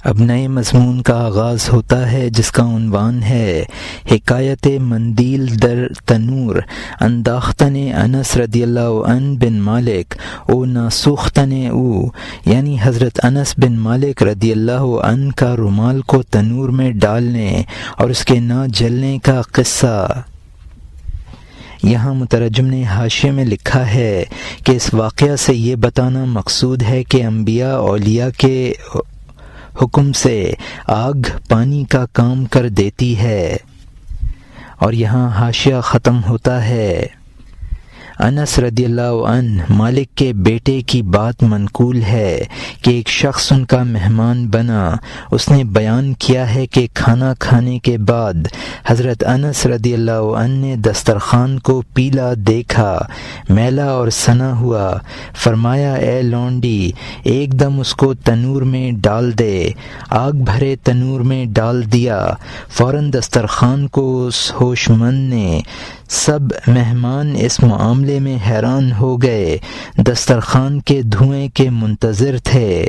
اب نئے مضمون کا آغاز ہوتا ہے جس کا عنوان ہے حکایت مندیل در تنور انداختن انس رضی اللہ عنہ بن مالک او ناسوختن او، یعنی حضرت انس بن مالک رضی اللہ عنہ کا رومال کو تنور میں ڈالنے اور اس کے نہ جلنے کا قصہ۔ یہاں مترجم نے حاشیے میں لکھا ہے کہ اس واقعہ سے یہ بتانا مقصود ہے کہ انبیاء اولیاء کے حکم سے آگ پانی کا کام کر دیتی ہے۔ اور یہاں حاشیہ ختم ہوتا ہے۔ انس رضی اللہ عنہ مالک کے بیٹے کی بات منقول ہے کہ ایک شخص ان کا مہمان بنا۔ اس نے بیان کیا ہے کہ کھانا کھانے کے بعد حضرت انس رضی اللہ عنہ نے دسترخوان کو پیلا دیکھا، میلا اور سنا ہوا۔ فرمایا اے لونڈی، ایک دم اس کو تنور میں ڈال دے۔ آگ بھرے تنور میں ڈال دیا۔ فوراً دسترخوان کو اس ہوش مند نے، سب مہمان اس معاملے میں حیران ہو گئے، دسترخوان کے دھوئیں کے منتظر تھے۔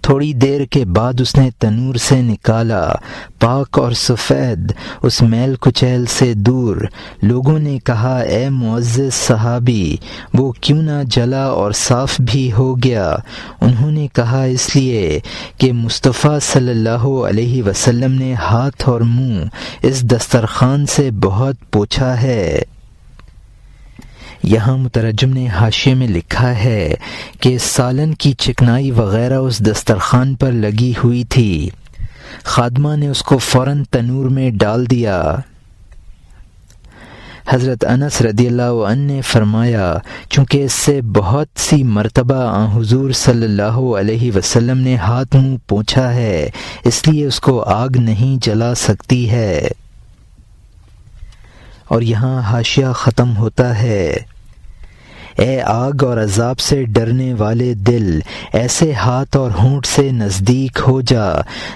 تھوڑی دیر کے بعد اس نے تنور سے نکالا، پاک اور سفید، اس میل کچیل سے دور۔ لوگوں نے کہا اے معزز صحابی، وہ کیوں نہ جلا اور صاف بھی ہو گیا؟ انہوں نے کہا اس لیے کہ مصطفیٰ صلی اللہ علیہ وسلم نے ہاتھ اور منہ اس دسترخوان سے بہت پوچھا ہے۔ یہاں مترجم نے حاشیے میں لکھا ہے کہ سالن کی چکنائی وغیرہ اس دسترخوان پر لگی ہوئی تھی۔ خادمہ نے اس کو فوراً تنور میں ڈال دیا۔ حضرت انس رضی اللہ عنہ نے فرمایا چونکہ اس سے بہت سی مرتبہ حضور صلی اللہ علیہ وسلم نے ہاتھ منہ پوچھا ہے، اس لیے اس کو آگ نہیں جلا سکتی ہے۔ اور یہاں حاشیہ ختم ہوتا ہے۔ اے آگ اور عذاب سے ڈرنے والے دل، ایسے ہاتھ اور ہونٹ سے نزدیک ہو جا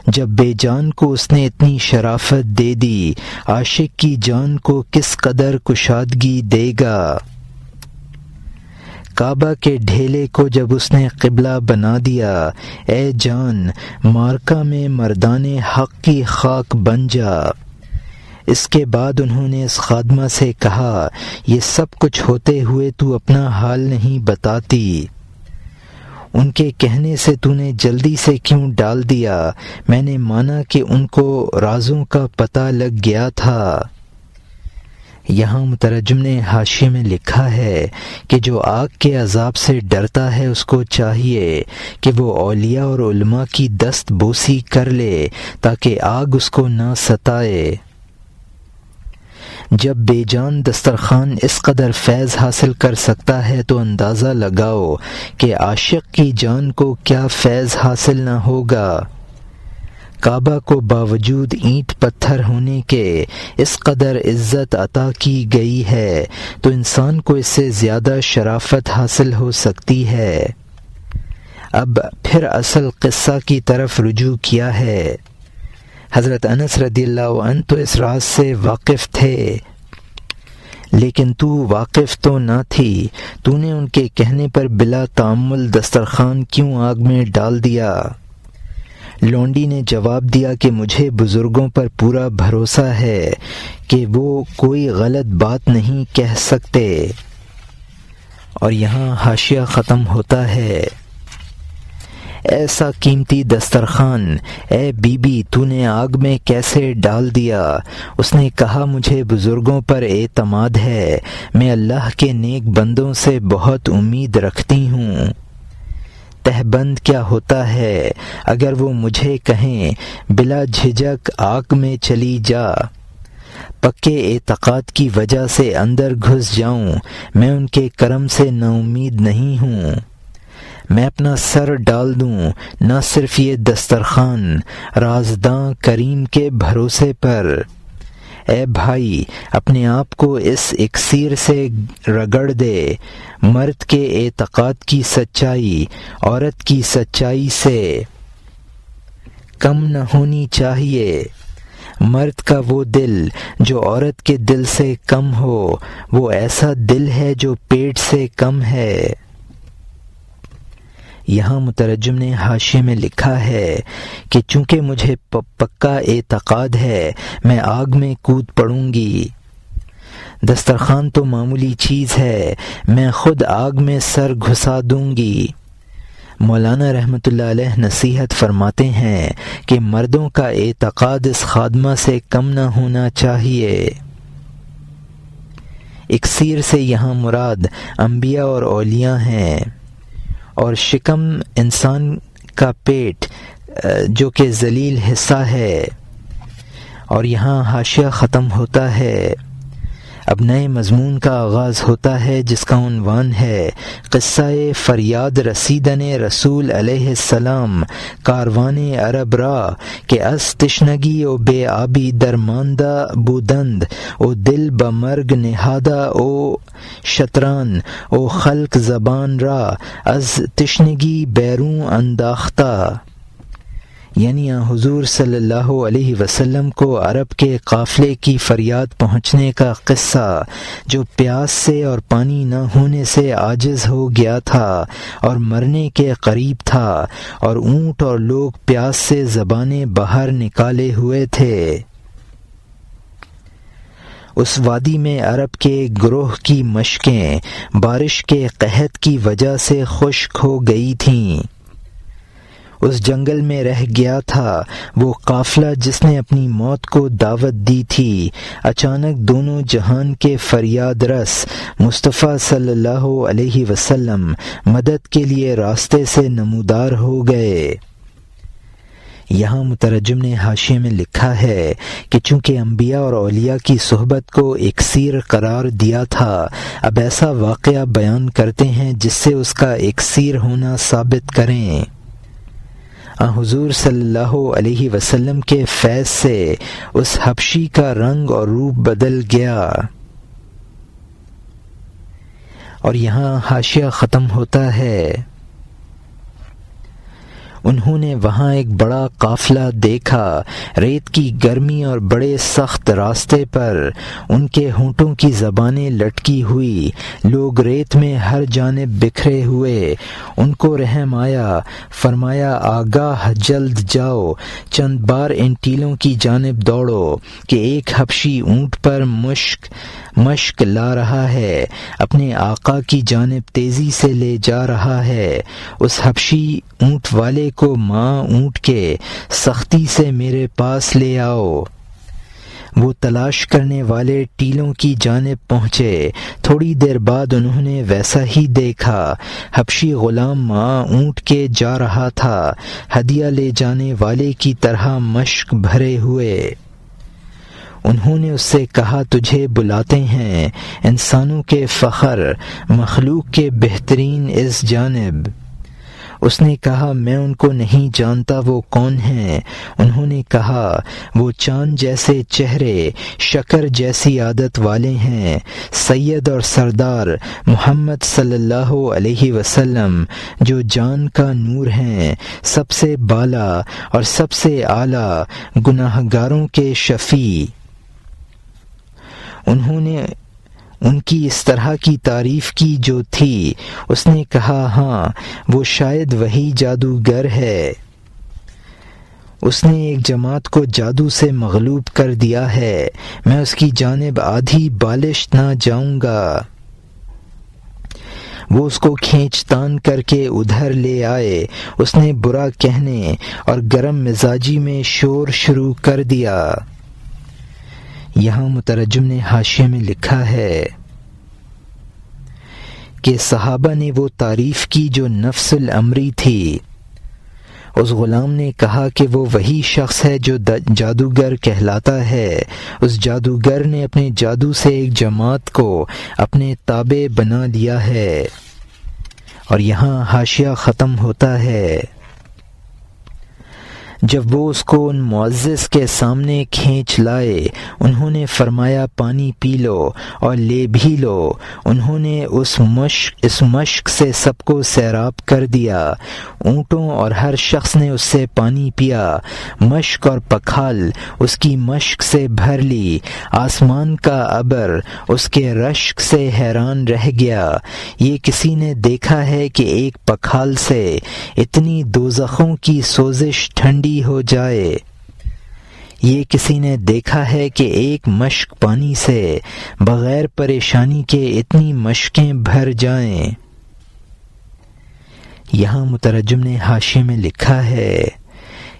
جب بے جان کو اس نے اتنی شرافت دے دی، عاشق کی جان کو کس قدر کشادگی دے گا۔ کعبہ کے ڈھیلے کو جب اس نے قبلہ بنا دیا، اے جان مارکہ میں مردان حق کی خاک بن جا۔ اس کے بعد انہوں نے اس خادمہ سے کہا یہ سب کچھ ہوتے ہوئے تو اپنا حال نہیں بتاتی، ان کے کہنے سے تو نے جلدی سے کیوں ڈال دیا؟ میں نے مانا کہ ان کو رازوں کا پتہ لگ گیا تھا۔ یہاں مترجم نے حاشیے میں لکھا ہے کہ جو آگ کے عذاب سے ڈرتا ہے اس کو چاہیے کہ وہ اولیاء اور علماء کی دست بوسی کر لے تاکہ آگ اس کو نہ ستائے۔ جب بے جان دسترخوان اس قدر فیض حاصل کر سکتا ہے تو اندازہ لگاؤ کہ عاشق کی جان کو کیا فیض حاصل نہ ہوگا۔ کعبہ کو باوجود اینٹ پتھر ہونے کے اس قدر عزت عطا کی گئی ہے تو انسان کو اس سے زیادہ شرافت حاصل ہو سکتی ہے۔ اب پھر اصل قصہ کی طرف رجوع کیا ہے۔ حضرت انس رضی اللہ عنہ تو اس راز سے واقف تھے، لیکن تو واقف تو نہ تھی، تو نے ان کے کہنے پر بلا تأمل دسترخوان کیوں آگ میں ڈال دیا؟ لونڈی نے جواب دیا کہ مجھے بزرگوں پر پورا بھروسہ ہے کہ وہ کوئی غلط بات نہیں کہہ سکتے۔ اور یہاں حاشیہ ختم ہوتا ہے۔ ایسا قیمتی دسترخوان اے بی بی تو نے آگ میں کیسے ڈال دیا؟ اس نے کہا مجھے بزرگوں پر اعتماد ہے، میں اللہ کے نیک بندوں سے بہت امید رکھتی ہوں۔ تہبند کیا ہوتا ہے اگر وہ مجھے کہیں بلا جھجک آگ میں چلی جا، پکے اعتقاد کی وجہ سے اندر گھس جاؤں، میں ان کے کرم سے نا امید نہیں ہوں۔ میں اپنا سر ڈال دوں، نہ صرف یہ دسترخوان، رازداں کریم کے بھروسے پر۔ اے بھائی اپنے آپ کو اس اکسیر سے رگڑ دے، مرد کے اعتقاد کی سچائی عورت کی سچائی سے کم نہ ہونی چاہیے۔ مرد کا وہ دل جو عورت کے دل سے کم ہو، وہ ایسا دل ہے جو پیٹ سے کم ہے۔ یہاں مترجم نے حاشیے میں لکھا ہے کہ چونکہ مجھے پکا اعتقاد ہے میں آگ میں کود پڑوں گی، دسترخوان تو معمولی چیز ہے، میں خود آگ میں سر گھسا دوں گی۔ مولانا رحمۃ اللہ علیہ نصیحت فرماتے ہیں کہ مردوں کا اعتقاد اس خادمہ سے کم نہ ہونا چاہیے۔ اکسیر سے یہاں مراد انبیاء اور اولیاء ہیں، اور شکم انسان کا پیٹ جو کہ ذلیل حصہ ہے۔ اور یہاں حاشیہ ختم ہوتا ہے۔ اب نئے مضمون کا آغاز ہوتا ہے جس کا عنوان ہے قصہ فریاد رسیدن رسول علیہ السلام کاروان عرب را کہ از تشنگی و بے آبی درماندہ بودند او دل بمرگ نہادہ او شطران او خلق زبان را از تشنگی بیرون انداختہ، یعنی حضور صلی اللہ علیہ وسلم کو عرب کے قافلے کی فریاد پہنچنے کا قصہ، جو پیاس سے اور پانی نہ ہونے سے عاجز ہو گیا تھا اور مرنے کے قریب تھا، اور اونٹ اور لوگ پیاس سے زبانیں باہر نکالے ہوئے تھے۔ اس وادی میں عرب کے گروہ کی مشقیں بارش کے قحط کی وجہ سے خشک ہو گئی تھیں۔ اس جنگل میں رہ گیا تھا وہ قافلہ جس نے اپنی موت کو دعوت دی تھی۔ اچانک دونوں جہان کے فریاد رس مصطفیٰ صلی اللہ علیہ وسلم مدد کے لیے راستے سے نمودار ہو گئے۔ یہاں مترجم نے حاشیے میں لکھا ہے کہ چونکہ انبیاء اور اولیاء کی صحبت کو اکسیر قرار دیا تھا، اب ایسا واقعہ بیان کرتے ہیں جس سے اس کا اکسیر ہونا ثابت کریں۔ حضور صلی اللہ علیہ وسلم کے فیض سے اس حبشی کا رنگ اور روپ بدل گیا۔ اور یہاں حاشیہ ختم ہوتا ہے۔ انہوں نے وہاں ایک بڑا قافلہ دیکھا، ریت کی گرمی اور بڑے سخت راستے پر ان کے ہونٹوں کی زبانیں لٹکی ہوئی، لوگ ریت میں ہر جانب بکھرے ہوئے۔ ان کو رحم آیا، فرمایا آگاہ جلد جاؤ، چند بار ان ٹیلوں کی جانب دوڑو کہ ایک حبشی اونٹ پر مشک لا رہا ہے، اپنے آقا کی جانب تیزی سے لے جا رہا ہے۔ اس حبشی اونٹ والے کو ماں اونٹ کے سختی سے میرے پاس لے آؤ۔ وہ تلاش کرنے والے ٹیلوں کی جانب پہنچے۔ تھوڑی دیر بعد انہوں نے ویسا ہی دیکھا، حبشی غلام ماں اونٹ کے جا رہا تھا، ہدیہ لے جانے والے کی طرح مشک بھرے ہوئے۔ انہوں نے اس سے کہا تجھے بلاتے ہیں انسانوں کے فخر، مخلوق کے بہترین اس جانب۔ اس نے کہا میں ان کو نہیں جانتا، وہ کون ہیں؟ انہوں نے کہا وہ چاند جیسے چہرے، شکر جیسی عادت والے ہیں، سید اور سردار محمد صلی اللہ علیہ وسلم جو جان کا نور ہیں، سب سے بالا اور سب سے اعلیٰ، گناہگاروں کے شفیع۔ انہوں نے ان کی اس طرح کی تعریف کی جو تھی۔ اس نے کہا ہاں وہ شاید وہی جادوگر ہے، اس نے ایک جماعت کو جادو سے مغلوب کر دیا ہے، میں اس کی جانب آدھی بالش نہ جاؤں گا۔ وہ اس کو کھینچ تان کر کے ادھر لے آئے۔ اس نے برا کہنے اور گرم مزاجی میں شور شروع کر دیا۔ یہاں مترجم نے حاشیے میں لکھا ہے کہ صحابہ نے وہ تعریف کی جو نفس الامری تھی۔ اس غلام نے کہا کہ وہ وہی شخص ہے جو جادوگر کہلاتا ہے۔ اس جادوگر نے اپنے جادو سے ایک جماعت کو اپنے تابع بنا لیا ہے۔ اور یہاں حاشیہ ختم ہوتا ہے۔ جب وہ اس کو ان معزز کے سامنے کھینچ لائے، انہوں نے فرمایا پانی پی لو اور لے بھی لو۔ انہوں نے اس مشک سے سب کو سیراب کر دیا۔ اونٹوں اور ہر شخص نے اس سے پانی پیا۔ مشک اور پکھال اس کی مشک سے بھر لی۔ آسمان کا ابر اس کے رشک سے حیران رہ گیا۔ یہ کسی نے دیکھا ہے کہ ایک پکھال سے اتنی دوزخوں کی سوزش ٹھنڈی ہو جائے؟ یہ کسی نے دیکھا ہے کہ ایک مشک پانی سے بغیر پریشانی کے اتنی مشکیں بھر جائیں؟ یہاں مترجم نے حاشیے میں لکھا ہے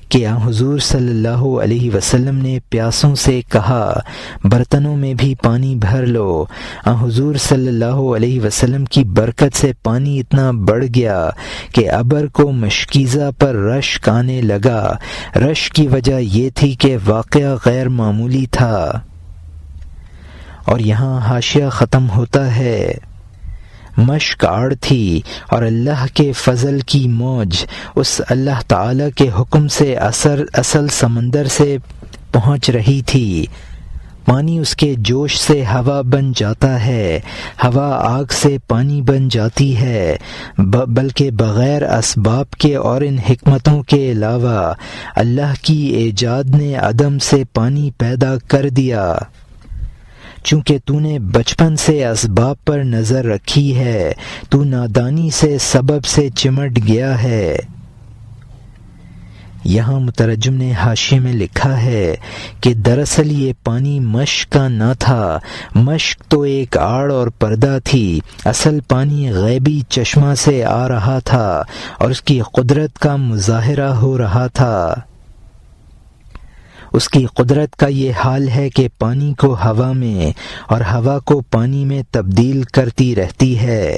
کہ حضور صلی اللہ علیہ وسلم نے پیاسوں سے کہا برتنوں میں بھی پانی بھر لو۔ حضور صلی اللہ علیہ وسلم کی برکت سے پانی اتنا بڑھ گیا کہ ابر کو مشکیزہ پر رشک آنے لگا۔ رشک کی وجہ یہ تھی کہ واقعہ غیر معمولی تھا۔ اور یہاں حاشیہ ختم ہوتا ہے۔ مشک آڑ تھی اور اللہ کے فضل کی موج اس اللہ تعالی کے حکم سے اصل سمندر سے پہنچ رہی تھی۔ پانی اس کے جوش سے ہوا بن جاتا ہے، ہوا آگ سے پانی بن جاتی ہے، بلکہ بغیر اسباب کے اور ان حکمتوں کے علاوہ اللہ کی ایجاد نے عدم سے پانی پیدا کر دیا۔ چونکہ تو نے بچپن سے اسباب پر نظر رکھی ہے، تو نادانی سے سبب سے چمٹ گیا ہے۔ یہاں مترجم نے حاشیے میں لکھا ہے کہ دراصل یہ پانی مشک کا نہ تھا، مشک تو ایک آڑ اور پردہ تھی۔ اصل پانی غیبی چشمہ سے آ رہا تھا اور اس کی قدرت کا مظاہرہ ہو رہا تھا۔ اس کی قدرت کا یہ حال ہے کہ پانی کو ہوا میں اور ہوا کو پانی میں تبدیل کرتی رہتی ہے۔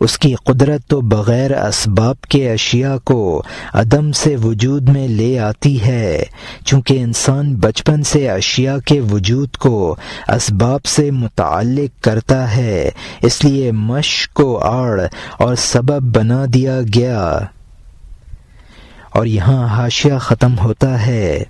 اس کی قدرت تو بغیر اسباب کے اشیاء کو عدم سے وجود میں لے آتی ہے۔ چونکہ انسان بچپن سے اشیاء کے وجود کو اسباب سے متعلق کرتا ہے، اس لیے مشک کو آڑ اور سبب بنا دیا گیا۔ اور یہاں حاشیہ ختم ہوتا ہے۔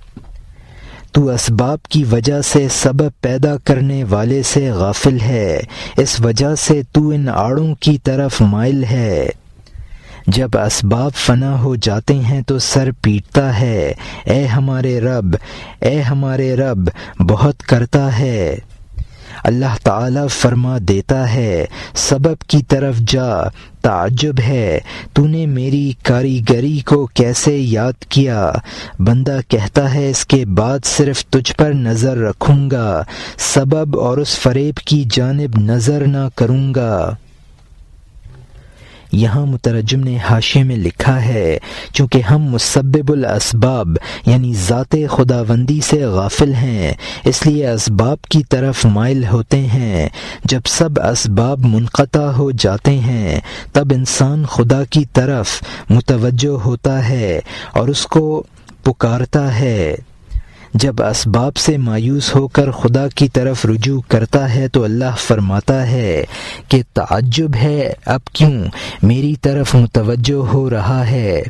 تو اسباب کی وجہ سے سبب پیدا کرنے والے سے غافل ہے، اس وجہ سے تو ان آڑوں کی طرف مائل ہے۔ جب اسباب فنا ہو جاتے ہیں تو سر پیٹتا ہے، اے ہمارے رب، اے ہمارے رب، بہت کرتا ہے۔ اللہ تعالی فرما دیتا ہے سبب کی طرف جا، تعجب ہے تو نے میری کاریگری کو کیسے یاد کیا۔ بندہ کہتا ہے اس کے بعد صرف تجھ پر نظر رکھوں گا، سبب اور اس فریب کی جانب نظر نہ کروں گا۔ یہاں مترجم نے حاشیے میں لکھا ہے چونکہ ہم مسبب الاسباب یعنی ذات خداوندی سے غافل ہیں، اس لیے اسباب کی طرف مائل ہوتے ہیں۔ جب سب اسباب منقطع ہو جاتے ہیں تب انسان خدا کی طرف متوجہ ہوتا ہے اور اس کو پکارتا ہے۔ جب اسباب سے مایوس ہو کر خدا کی طرف رجوع کرتا ہے تو اللہ فرماتا ہے کہ تعجب ہے اب کیوں میری طرف متوجہ ہو رہا ہے۔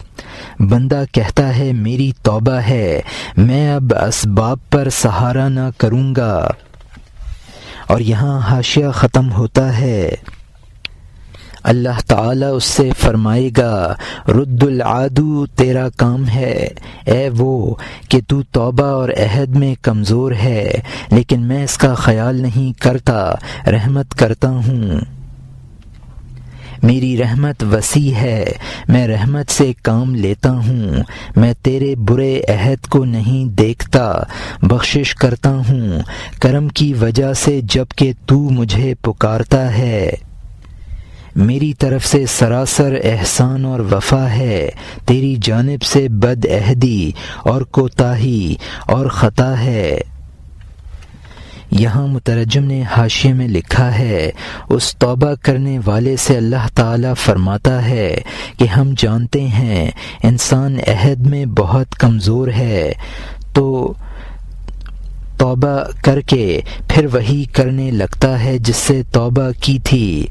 بندہ کہتا ہے میری توبہ ہے، میں اب اسباب پر سہارا نہ کروں گا۔ اور یہاں حاشیہ ختم ہوتا ہے۔ اللہ تعالیٰ اس سے فرمائے گا رد العادو تیرا کام ہے، اے وہ کہ تو توبہ اور عہد میں کمزور ہے، لیکن میں اس کا خیال نہیں کرتا، رحمت کرتا ہوں۔ میری رحمت وسیع ہے، میں رحمت سے کام لیتا ہوں، میں تیرے برے عہد کو نہیں دیکھتا، بخشش کرتا ہوں کرم کی وجہ سے جب کہ تو مجھے پکارتا ہے۔ میری طرف سے سراسر احسان اور وفا ہے، تیری جانب سے بد عہدی اور کوتاہی اور خطا ہے۔ یہاں مترجم نے حاشیے میں لکھا ہے اس توبہ کرنے والے سے اللہ تعالیٰ فرماتا ہے کہ ہم جانتے ہیں انسان عہد میں بہت کمزور ہے، تو توبہ کر کے پھر وہی کرنے لگتا ہے جس سے توبہ کی تھی۔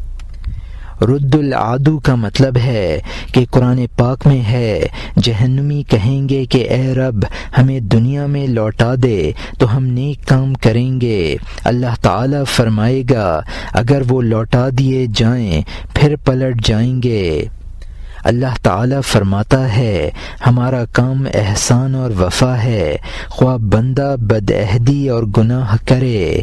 رد العدو کا مطلب ہے کہ قرآن پاک میں ہے جہنمی کہیں گے کہ اے رب ہمیں دنیا میں لوٹا دے تو ہم نیک کام کریں گے۔ اللہ تعالی فرمائے گا اگر وہ لوٹا دیے جائیں پھر پلٹ جائیں گے۔ اللہ تعالی فرماتا ہے ہمارا کام احسان اور وفا ہے خواہ بندہ بدعہدی اور گناہ کرے۔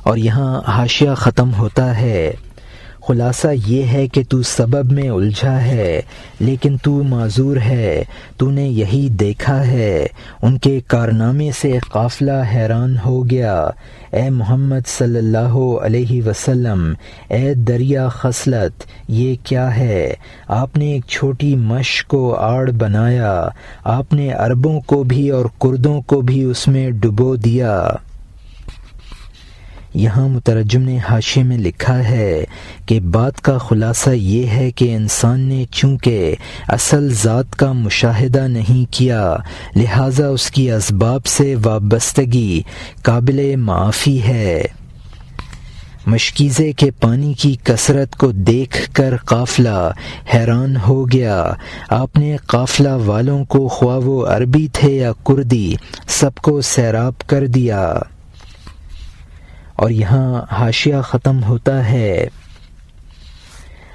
اور یہاں حاشیہ ختم ہوتا ہے۔ خلاصہ یہ ہے کہ تو سبب میں الجھا ہے لیکن تو معذور ہے، تو نے یہی دیکھا ہے۔ ان کے کارنامے سے قافلہ حیران ہو گیا۔ اے محمد صلی اللہ علیہ وسلم، اے دریا خصلت، یہ کیا ہے؟ آپ نے ایک چھوٹی مشق کو آڑ بنایا، آپ نے عربوں کو بھی اور کردوں کو بھی اس میں ڈبو دیا۔ یہاں مترجم نے حاشیے میں لکھا ہے کہ بات کا خلاصہ یہ ہے کہ انسان نے چونکہ اصل ذات کا مشاہدہ نہیں کیا لہٰذا اس کی اسباب سے وابستگی قابل معافی ہے۔ مشکیزے کے پانی کی کثرت کو دیکھ کر قافلہ حیران ہو گیا۔ آپ نے قافلہ والوں کو خواہ وہ عربی تھے یا کردی سب کو سیراب کر دیا۔ اور یہاں حاشیہ ختم ہوتا ہے۔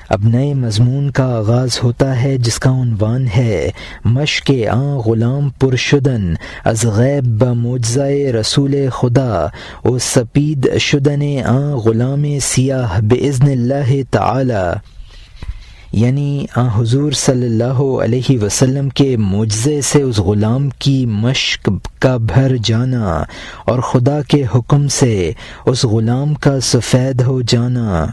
اب نئے مضمون کا آغاز ہوتا ہے جس کا عنوان ہے مشق آن غلام پرشدن از غیب بمعجزۂ رسول خدا و سپید شدن آن غلام سیاہ باذن اللہ تعالی، یعنی حضور صلی اللہ علیہ وسلم کے معجزے سے اس غلام کی مشق کا بھر جانا اور خدا کے حکم سے اس غلام کا سفید ہو جانا۔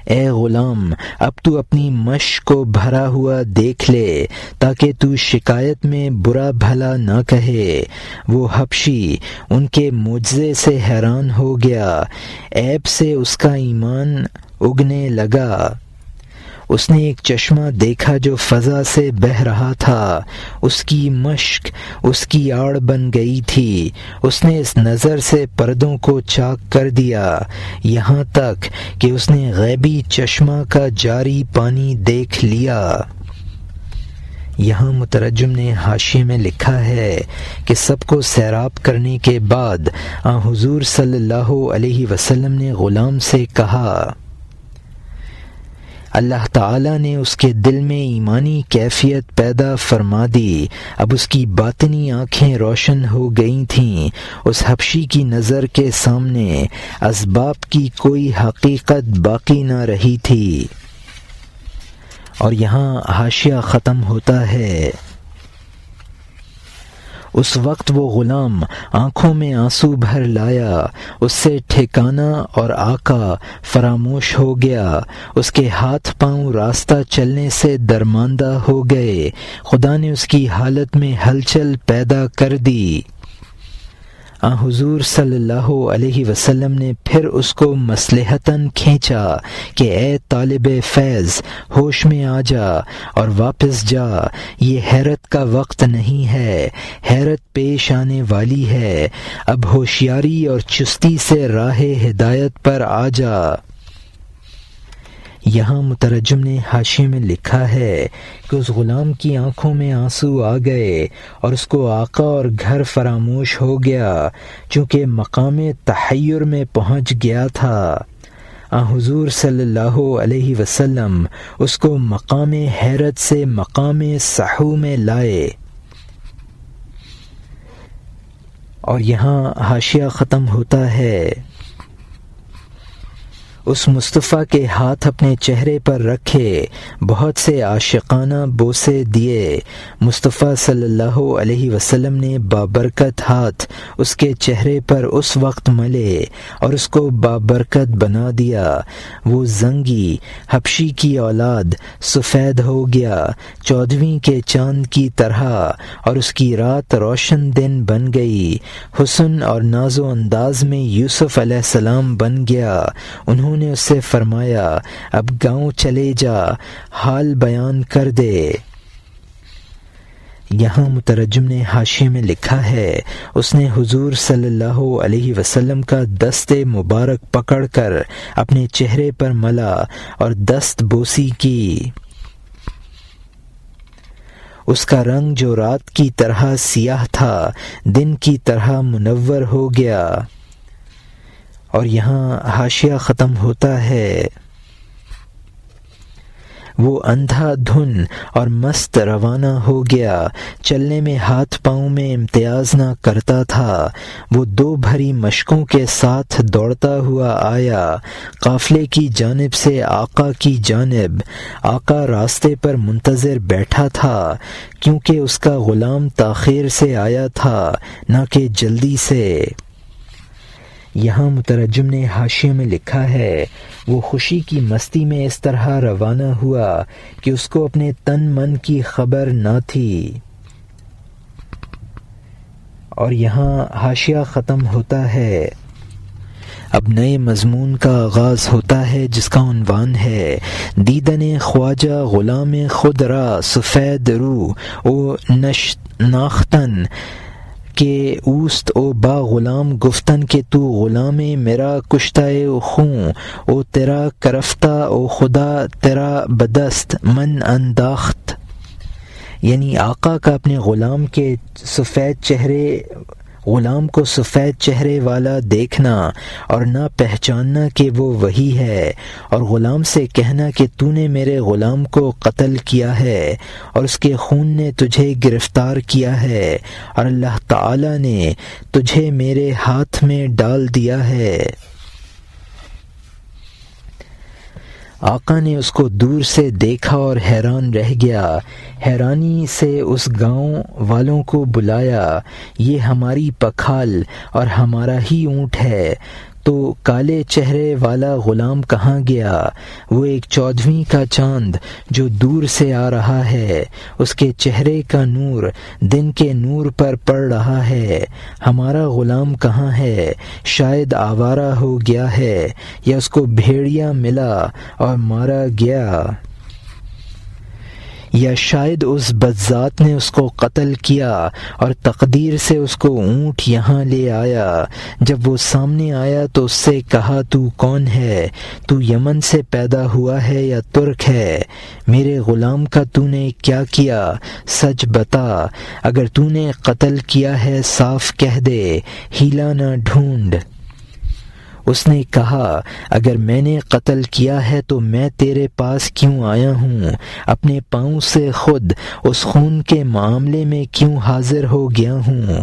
اے غلام، اب تو اپنی مشق کو بھرا ہوا دیکھ لے تاکہ تو شکایت میں برا بھلا نہ کہے۔ وہ حبشی ان کے معجزے سے حیران ہو گیا، عیب سے اس کا ایمان اگنے لگا۔ اس نے ایک چشمہ دیکھا جو فضا سے بہہ رہا تھا، اس کی مشق اس کی آڑ بن گئی تھی۔ اس نے اس نظر سے پردوں کو چاک کر دیا یہاں تک کہ اس نے غیبی چشمہ کا جاری پانی دیکھ لیا۔ یہاں مترجم نے حاشیے میں لکھا ہے کہ سب کو سیراب کرنے کے بعد حضور صلی اللہ علیہ وسلم نے غلام سے کہا، اللہ تعالیٰ نے اس کے دل میں ایمانی کیفیت پیدا فرما دی، اب اس کی باطنی آنکھیں روشن ہو گئی تھیں۔ اس حبشی کی نظر کے سامنے اسباب کی کوئی حقیقت باقی نہ رہی تھی۔ اور یہاں حاشیہ ختم ہوتا ہے۔ اس وقت وہ غلام آنکھوں میں آنسو بھر لایا، اس سے ٹھکانہ اور آقا فراموش ہو گیا، اس کے ہاتھ پاؤں راستہ چلنے سے درماندہ ہو گئے۔ خدا نے اس کی حالت میں ہلچل پیدا کر دی۔ حضور صلی اللہ علیہ وسلم نے پھر اس کو مصلحتاً کھینچا کہ اے طالب فیض، ہوش میں آ جا اور واپس جا، یہ حیرت کا وقت نہیں ہے، حیرت پیش آنے والی ہے، اب ہوشیاری اور چستی سے راہ ہدایت پر آ جا۔ یہاں مترجم نے حاشیے میں لکھا ہے کہ اس غلام کی آنکھوں میں آنسو آ گئے اور اس کو آقا اور گھر فراموش ہو گیا، چونکہ مقام تحیر میں پہنچ گیا تھا۔ حضور صلی اللہ علیہ وسلم اس کو مقام حیرت سے مقام صحو میں لائے۔ اور یہاں حاشیہ ختم ہوتا ہے۔ اس مصطفیٰ کے ہاتھ اپنے چہرے پر رکھے، بہت سے عاشقانہ بوسے دیے۔ مصطفیٰ صلی اللہ علیہ وسلم نے بابرکت ہاتھ اس کے چہرے پر اس وقت ملے اور اس کو بابرکت بنا دیا۔ وہ زنگی حبشی کی اولاد سفید ہو گیا 14ویں کے چاند کی طرح، اور اس کی رات روشن دن بن گئی۔ حسن اور ناز و انداز میں یوسف علیہ السلام بن گیا۔ انہوں نے اس سے فرمایا، اب گاؤں چلے جا، حال بیان کر دے۔ یہاں مترجم نے حاشیے میں لکھا ہے، اس نے حضور صلی اللہ علیہ وسلم کا دست مبارک پکڑ کر اپنے چہرے پر ملا اور دست بوسی کی۔ اس کا رنگ جو رات کی طرح سیاہ تھا دن کی طرح منور ہو گیا۔ اور یہاں حاشیہ ختم ہوتا ہے، وہ اندھا دھن اور مست روانہ ہو گیا، چلنے میں ہاتھ پاؤں میں امتیاز نہ کرتا تھا۔ وہ 2 بھری مشکوں کے ساتھ دوڑتا ہوا آیا قافلے کی جانب سے آقا کی جانب۔ آقا راستے پر منتظر بیٹھا تھا، کیونکہ اس کا غلام تاخیر سے آیا تھا نہ کہ جلدی سے۔ یہاں مترجم نے حاشیے میں لکھا ہے، وہ خوشی کی مستی میں اس طرح روانہ ہوا کہ اس کو اپنے تن من کی خبر نہ تھی۔ اور یہاں حاشیہ ختم ہوتا ہے۔ اب نئے مضمون کا آغاز ہوتا ہے جس کا عنوان ہے دیدن خواجہ غلام خود را سفید رو او ناشتن کہ اوست او با غلام گفتن کہ تو غلام میرا کشتہ خوں او تیرا کرفتہ او خدا تیرا بدست من انداخت۔ یعنی آقا کا اپنے غلام کو سفید چہرے والا دیکھنا اور نہ پہچاننا کہ وہ وہی ہے، اور غلام سے کہنا کہ تو نے میرے غلام کو قتل کیا ہے اور اس کے خون نے تجھے گرفتار کیا ہے اور اللہ تعالی نے تجھے میرے ہاتھ میں ڈال دیا ہے۔ آقا نے اس کو دور سے دیکھا اور حیران رہ گیا۔ حیرانی سے اس گاؤں والوں کو بلایا، یہ ہماری پکھال اور ہمارا ہی اونٹ ہے، تو کالے چہرے والا غلام کہاں گیا؟ وہ ایک 14ویں کا چاند جو دور سے آ رہا ہے، اس کے چہرے کا نور دن کے نور پر پڑ رہا ہے۔ ہمارا غلام کہاں ہے؟ شاید آوارہ ہو گیا ہے یا اس کو بھیڑیا ملا اور مارا گیا، یا شاید اس بدذات نے اس کو قتل کیا اور تقدیر سے اس کو اونٹ یہاں لے آیا۔ جب وہ سامنے آیا تو اس سے کہا تو کون ہے؟ تو یمن سے پیدا ہوا ہے یا ترک ہے؟ میرے غلام کا تو نے کیا کیا؟ سچ بتا، اگر تو نے قتل کیا ہے صاف کہہ دے، ہیلا نہ ڈھونڈ۔ اس نے کہا اگر میں نے قتل کیا ہے تو میں تیرے پاس کیوں آیا ہوں؟ اپنے پاؤں سے خود اس خون کے معاملے میں کیوں حاضر ہو گیا ہوں؟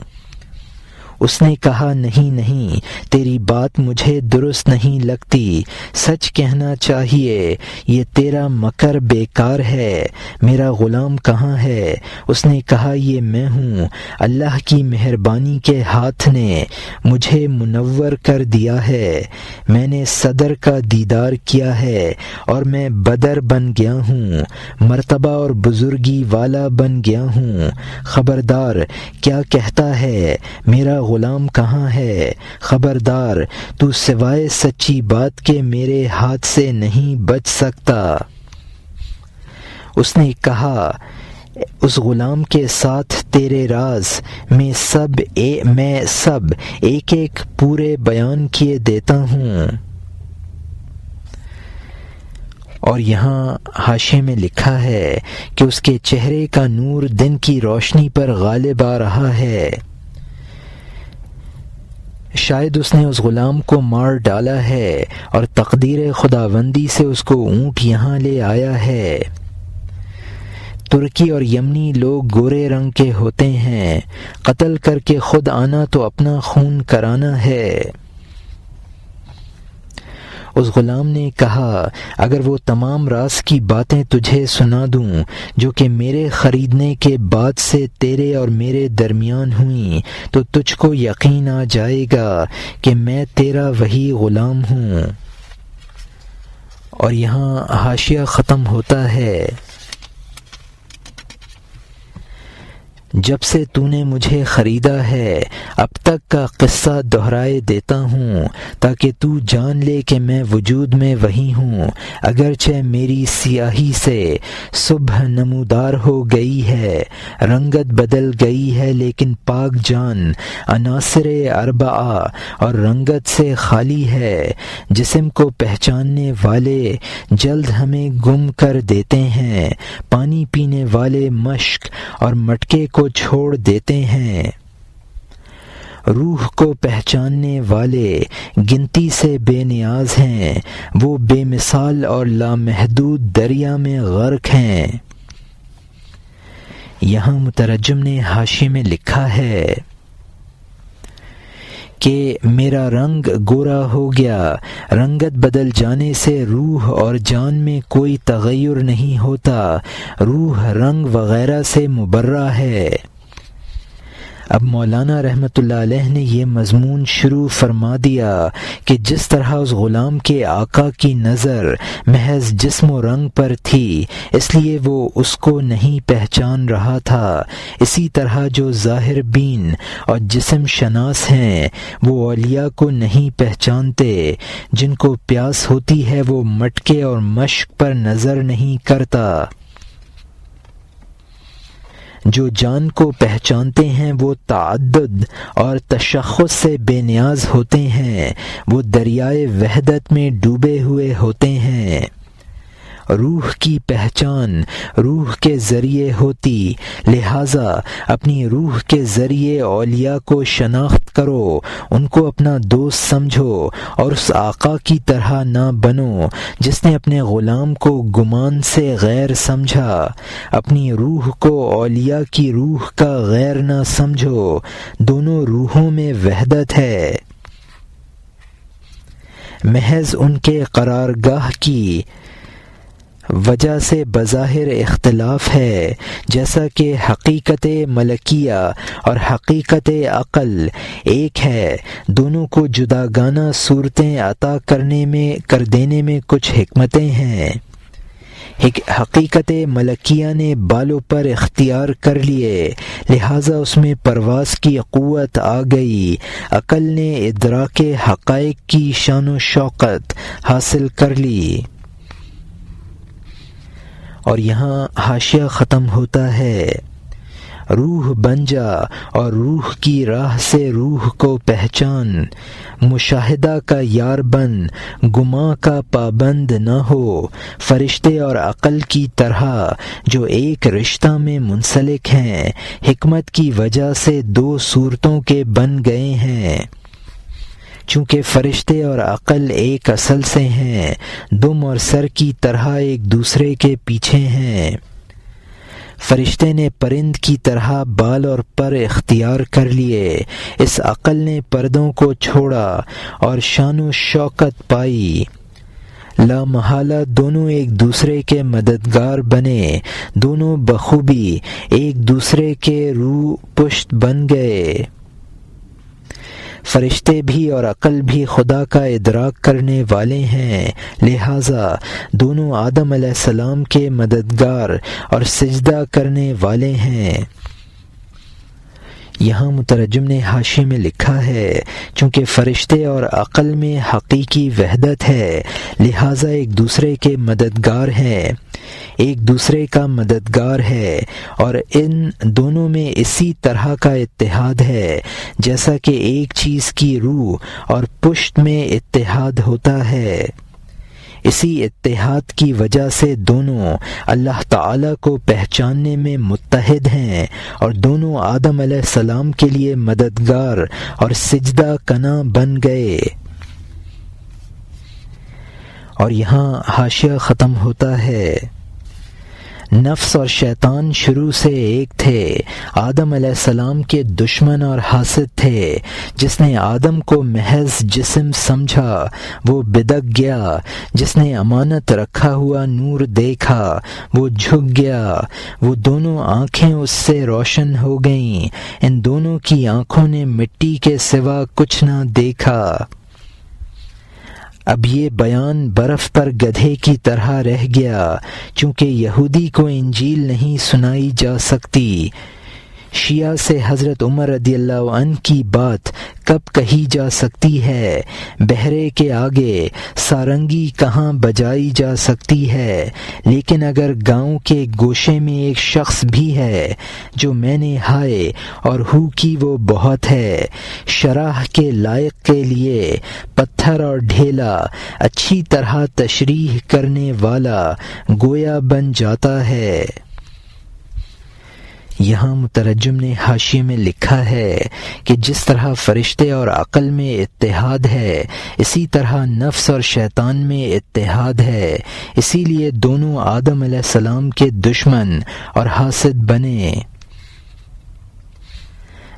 اس نے کہا نہیں، تیری بات مجھے درست نہیں لگتی، سچ کہنا چاہیے، یہ تیرا مکر بیکار ہے۔ میرا غلام کہاں ہے؟ اس نے کہا یہ میں ہوں، اللہ کی مہربانی کے ہاتھ نے مجھے منور کر دیا ہے، میں نے صدر کا دیدار کیا ہے اور میں بدر بن گیا ہوں، مرتبہ اور بزرگی والا بن گیا ہوں۔ خبردار، کیا کہتا ہے؟ میرا غلام کہاں ہے؟ خبردار، تو سوائے سچی بات کے میرے ہاتھ سے نہیں بچ سکتا۔ اس نے کہا اس غلام کے ساتھ تیرے راز میں سب ایک ایک پورے بیان کیے دیتا ہوں۔ اور یہاں حاشیے میں لکھا ہے کہ اس کے چہرے کا نور دن کی روشنی پر غالب آ رہا ہے۔ شاید اس نے اس غلام کو مار ڈالا ہے اور تقدیر خداوندی سے اس کو اونٹ یہاں لے آیا ہے۔ ترکی اور یمنی لوگ گورے رنگ کے ہوتے ہیں، قتل کر کے خود آنا تو اپنا خون کرانا ہے۔ اس غلام نے کہا اگر وہ تمام راز کی باتیں تجھے سنا دوں جو کہ میرے خریدنے کے بعد سے تیرے اور میرے درمیان ہوئیں تو تجھ کو یقین آ جائے گا کہ میں تیرا وہی غلام ہوں۔ اور یہاں حاشیہ ختم ہوتا ہے۔ جب سے تو نے مجھے خریدا ہے اب تک کا قصہ دہرائے دیتا ہوں تاکہ تو جان لے کہ میں وجود میں وہی ہوں، اگرچہ میری سیاہی سے صبح نمودار ہو گئی ہے، رنگت بدل گئی ہے، لیکن پاک جان عناصر اربعہ اور رنگت سے خالی ہے۔ جسم کو پہچاننے والے جلد ہمیں گم کر دیتے ہیں، پانی پینے والے مشک اور مٹکے کو چھوڑ دیتے ہیں، روح کو پہچاننے والے گنتی سے بے نیاز ہیں، وہ بے مثال اور لامحدود دریا میں غرق ہیں۔ یہاں مترجم نے حاشیے میں لکھا ہے کہ میرا رنگ گورا ہو گیا، رنگت بدل جانے سے روح اور جان میں کوئی تغیر نہیں ہوتا، روح رنگ وغیرہ سے مبرہ ہے۔ اب مولانا رحمۃ اللہ علیہ نے یہ مضمون شروع فرما دیا کہ جس طرح اس غلام کے آقا کی نظر محض جسم و رنگ پر تھی اس لیے وہ اس کو نہیں پہچان رہا تھا، اسی طرح جو ظاہر بین اور جسم شناس ہیں وہ اولیاء کو نہیں پہچانتے، جن کو پیاس ہوتی ہے وہ مٹکے اور مشک پر نظر نہیں کرتا، جو جان کو پہچانتے ہیں وہ تعدد اور تشخص سے بے نیاز ہوتے ہیں، وہ دریائے وحدت میں ڈوبے ہوئے ہوتے ہیں۔ روح کی پہچان روح کے ذریعے ہوتی، لہٰذا اپنی روح کے ذریعے اولیاء کو شناخت کرو، ان کو اپنا دوست سمجھو اور اس آقا کی طرح نہ بنو جس نے اپنے غلام کو گمان سے غیر سمجھا، اپنی روح کو اولیاء کی روح کا غیر نہ سمجھو، دونوں روحوں میں وحدت ہے، محض ان کے قرارگاہ کی وجہ سے بظاہر اختلاف ہے، جیسا کہ حقیقت ملکیہ اور حقیقت عقل ایک ہے، دونوں کو جداگانہ صورتیں عطا کر دینے میں کچھ حکمتیں ہیں۔ حقیقت ملکیہ نے بالوں پر اختیار کر لیے، لہٰذا اس میں پرواز کی قوت آ گئی، عقل نے ادراک حقائق کی شان و شوکت حاصل کر لی۔ اور یہاں حاشیہ ختم ہوتا ہے، روح بن جا اور روح کی راہ سے روح کو پہچان، مشاہدہ کا یار بن، گماں کا پابند نہ ہو، فرشتے اور عقل کی طرح جو ایک رشتہ میں منسلک ہیں، حکمت کی وجہ سے دو صورتوں کے بن گئے ہیں، چونکہ فرشتے اور عقل ایک اصل سے ہیں، دم اور سر کی طرح ایک دوسرے کے پیچھے ہیں۔ فرشتے نے پرند کی طرح بال اور پر اختیار کر لیے، اس عقل نے پردوں کو چھوڑا اور شان و شوکت پائی، لا محالہ دونوں ایک دوسرے کے مددگار بنے، دونوں بخوبی ایک دوسرے کے رو پشت بن گئے۔ فرشتے بھی اور عقل بھی خدا کا ادراک کرنے والے ہیں، لہٰذا دونوں آدم علیہ السلام کے مددگار اور سجدہ کرنے والے ہیں۔ یہاں مترجم نے حاشیے میں لکھا ہے، چونکہ فرشتے اور عقل میں حقیقی وحدت ہے، لہٰذا ایک دوسرے کے مددگار ہیں، ایک دوسرے کا مددگار ہے، اور ان دونوں میں اسی طرح کا اتحاد ہے جیسا کہ ایک چیز کی روح اور پشت میں اتحاد ہوتا ہے۔ اسی اتحاد کی وجہ سے دونوں اللہ تعالی کو پہچاننے میں متحد ہیں اور دونوں آدم علیہ السلام کے لیے مددگار اور سجدہ کنا بن گئے۔ اور یہاں حاشیہ ختم ہوتا ہے، نفس اور شیطان شروع سے ایک تھے، آدم علیہ السلام کے دشمن اور حاسد تھے، جس نے آدم کو محض جسم سمجھا وہ بدک گیا، جس نے امانت رکھا ہوا نور دیکھا وہ جھک گیا، وہ دونوں آنکھیں اس سے روشن ہو گئیں، ان دونوں کی آنکھوں نے مٹی کے سوا کچھ نہ دیکھا۔ اب یہ بیان برف پر گدھے کی طرح رہ گیا، چونکہ یہودی کو انجیل نہیں سنائی جا سکتی، شیعہ سے حضرت عمر رضی اللہ عنہ کی بات کب کہی جا سکتی ہے؟ بہرے کے آگے سارنگی کہاں بجائی جا سکتی ہے؟ لیکن اگر گاؤں کے گوشے میں ایک شخص بھی ہے جو میں نے ہائے اور ہو کی وہ بہت ہے، شرح کے لائق کے لیے پتھر اور ڈھیلا اچھی طرح تشریح کرنے والا گویا بن جاتا ہے۔ یہاں مترجم نے حاشیے میں لکھا ہے کہ جس طرح فرشتے اور عقل میں اتحاد ہے، اسی طرح نفس اور شیطان میں اتحاد ہے، اسی لیے دونوں آدم علیہ السلام کے دشمن اور حاسد بنے۔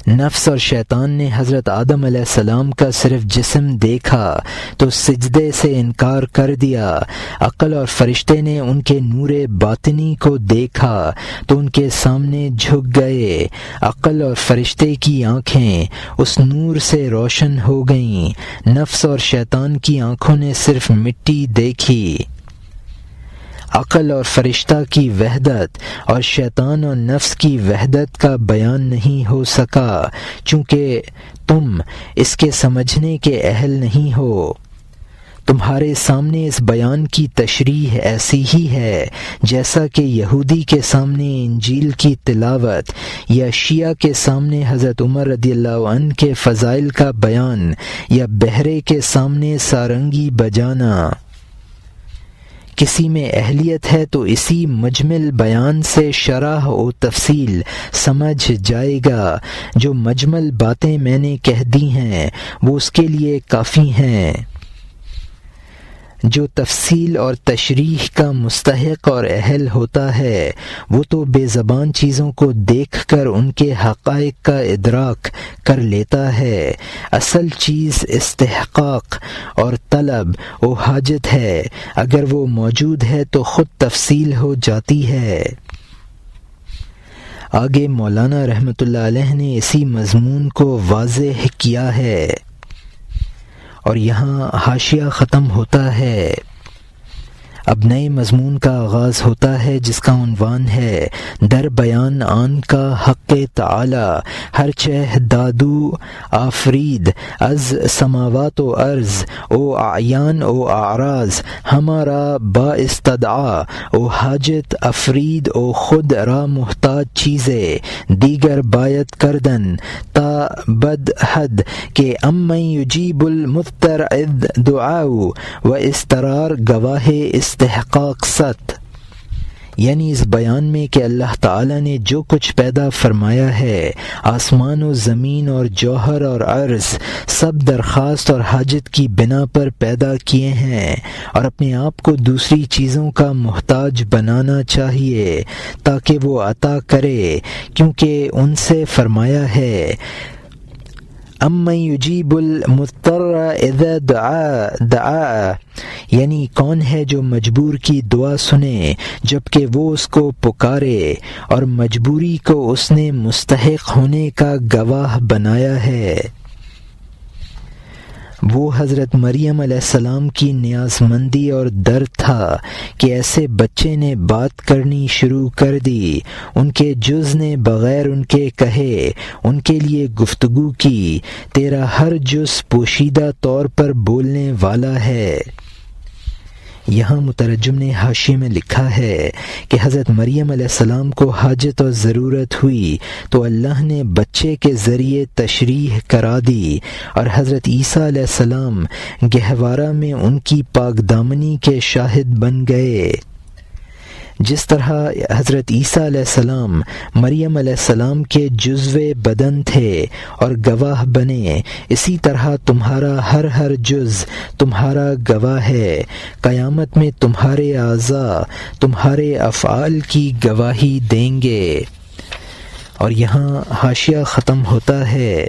نفس اور شیطان نے حضرت آدم علیہ السلام کا صرف جسم دیکھا تو سجدے سے انکار کر دیا، عقل اور فرشتے نے ان کے نور باطنی کو دیکھا تو ان کے سامنے جھک گئے، عقل اور فرشتے کی آنکھیں اس نور سے روشن ہو گئیں، نفس اور شیطان کی آنکھوں نے صرف مٹی دیکھی۔ عقل اور فرشتہ کی وحدت اور شیطان اور نفس کی وحدت کا بیان نہیں ہو سکا، چونکہ تم اس کے سمجھنے کے اہل نہیں ہو۔ تمہارے سامنے اس بیان کی تشریح ایسی ہی ہے جیسا کہ یہودی کے سامنے انجیل کی تلاوت یا شیعہ کے سامنے حضرت عمر رضی اللہ عنہ کے فضائل کا بیان یا بہرے کے سامنے سارنگی بجانا۔ کسی میں اہلیت ہے تو اسی مجمل بیان سے شرح و تفصیل سمجھ جائے گا۔ جو مجمل باتیں میں نے کہہ دی ہیں وہ اس کے لیے کافی ہیں۔ جو تفصیل اور تشریح کا مستحق اور اہل ہوتا ہے وہ تو بے زبان چیزوں کو دیکھ کر ان کے حقائق کا ادراک کر لیتا ہے۔ اصل چیز استحقاق اور طلب و حاجت ہے، اگر وہ موجود ہے تو خود تفصیل ہو جاتی ہے۔ آگے مولانا رحمۃ اللہ علیہ نے اسی مضمون کو واضح کیا ہے اور یہاں حاشیہ ختم ہوتا ہے۔ اب نئے مضمون کا آغاز ہوتا ہے جس کا عنوان ہے در بیان آن کا حق تعالی ہر چہ دادو آفرید از سماوات و ارض او اعیان او اعراض ہمارا با استدعا او حاجت افرید او خود را محتاج چیزیں دیگر باید کردن تا بد حد کہ امن یجیب المضطر اذ دعاء و استرار گواہ استحقاق ست، یعنی اس بیان میں کہ اللہ تعالیٰ نے جو کچھ پیدا فرمایا ہے، آسمان و زمین اور جوہر اور عرض سب درخواست اور حاجت کی بنا پر پیدا کیے ہیں، اور اپنے آپ کو دوسری چیزوں کا محتاج بنانا چاہیے تاکہ وہ عطا کرے، کیونکہ ان سے فرمایا ہے امن یجیب المضطر اذا دعا، یعنی کون ہے جو مجبور کی دعا سنے جبکہ وہ اس کو پکارے، اور مجبوری کو اس نے مستحق ہونے کا گواہ بنایا ہے۔ وہ حضرت مریم علیہ السلام کی نیاز مندی اور درد تھا کہ ایسے بچے نے بات کرنی شروع کر دی، ان کے جز نے بغیر ان کے کہے ان کے لیے گفتگو کی، تیرا ہر جز پوشیدہ طور پر بولنے والا ہے۔ یہاں مترجم نے حاشیے میں لکھا ہے کہ حضرت مریم علیہ السلام کو حاجت اور ضرورت ہوئی تو اللہ نے بچے کے ذریعے تشریح کرا دی، اور حضرت عیسیٰ علیہ السلام گہوارہ میں ان کی پاک دامنی کے شاہد بن گئے۔ جس طرح حضرت عیسیٰ علیہ السلام مریم علیہ السلام کے جزو بدن تھے اور گواہ بنے، اسی طرح تمہارا ہر جز تمہارا گواہ ہے۔ قیامت میں تمہارے اعضاء تمہارے افعال کی گواہی دیں گے۔ اور یہاں حاشیہ ختم ہوتا ہے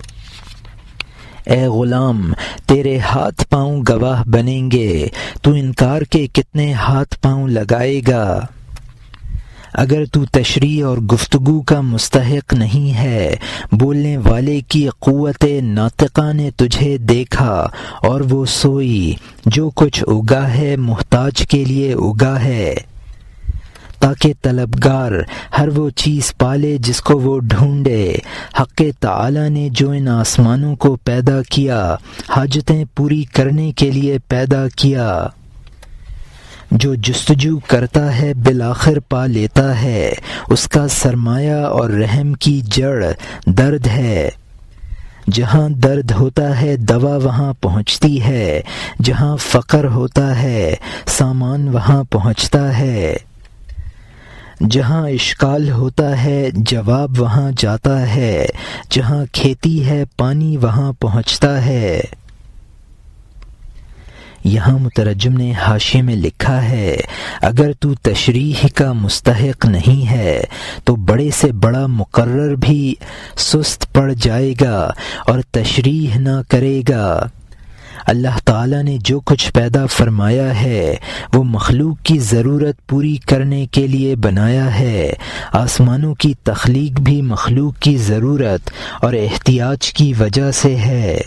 اے غلام تیرے ہاتھ پاؤں گواہ بنیں گے، تو انکار کے کتنے ہاتھ پاؤں لگائے گا؟ اگر تو تشریح اور گفتگو کا مستحق نہیں ہے، بولنے والے کی قوت ناطقہ نے تجھے دیکھا اور وہ سوئی، جو کچھ اگا ہے محتاج کے لیے اگا ہے، تاکہ طلبگار ہر وہ چیز پالے جس کو وہ ڈھونڈے۔ حق تعالی نے جو ان آسمانوں کو پیدا کیا حاجتیں پوری کرنے کے لیے پیدا کیا۔ جو جستجو کرتا ہے بالآخر پا لیتا ہے، اس کا سرمایہ اور رحم کی جڑ درد ہے۔ جہاں درد ہوتا ہے دوا وہاں پہنچتی ہے، جہاں فقر ہوتا ہے سامان وہاں پہنچتا ہے، جہاں اشکال ہوتا ہے جواب وہاں جاتا ہے، جہاں کھیتی ہے پانی وہاں پہنچتا ہے۔ یہاں مترجم نے حاشیے میں لکھا ہے، اگر تو تشریح کا مستحق نہیں ہے تو بڑے سے بڑا مقرر بھی سست پڑ جائے گا اور تشریح نہ کرے گا۔ اللہ تعالیٰ نے جو کچھ پیدا فرمایا ہے وہ مخلوق کی ضرورت پوری کرنے کے لیے بنایا ہے۔ آسمانوں کی تخلیق بھی مخلوق کی ضرورت اور احتیاج کی وجہ سے ہے،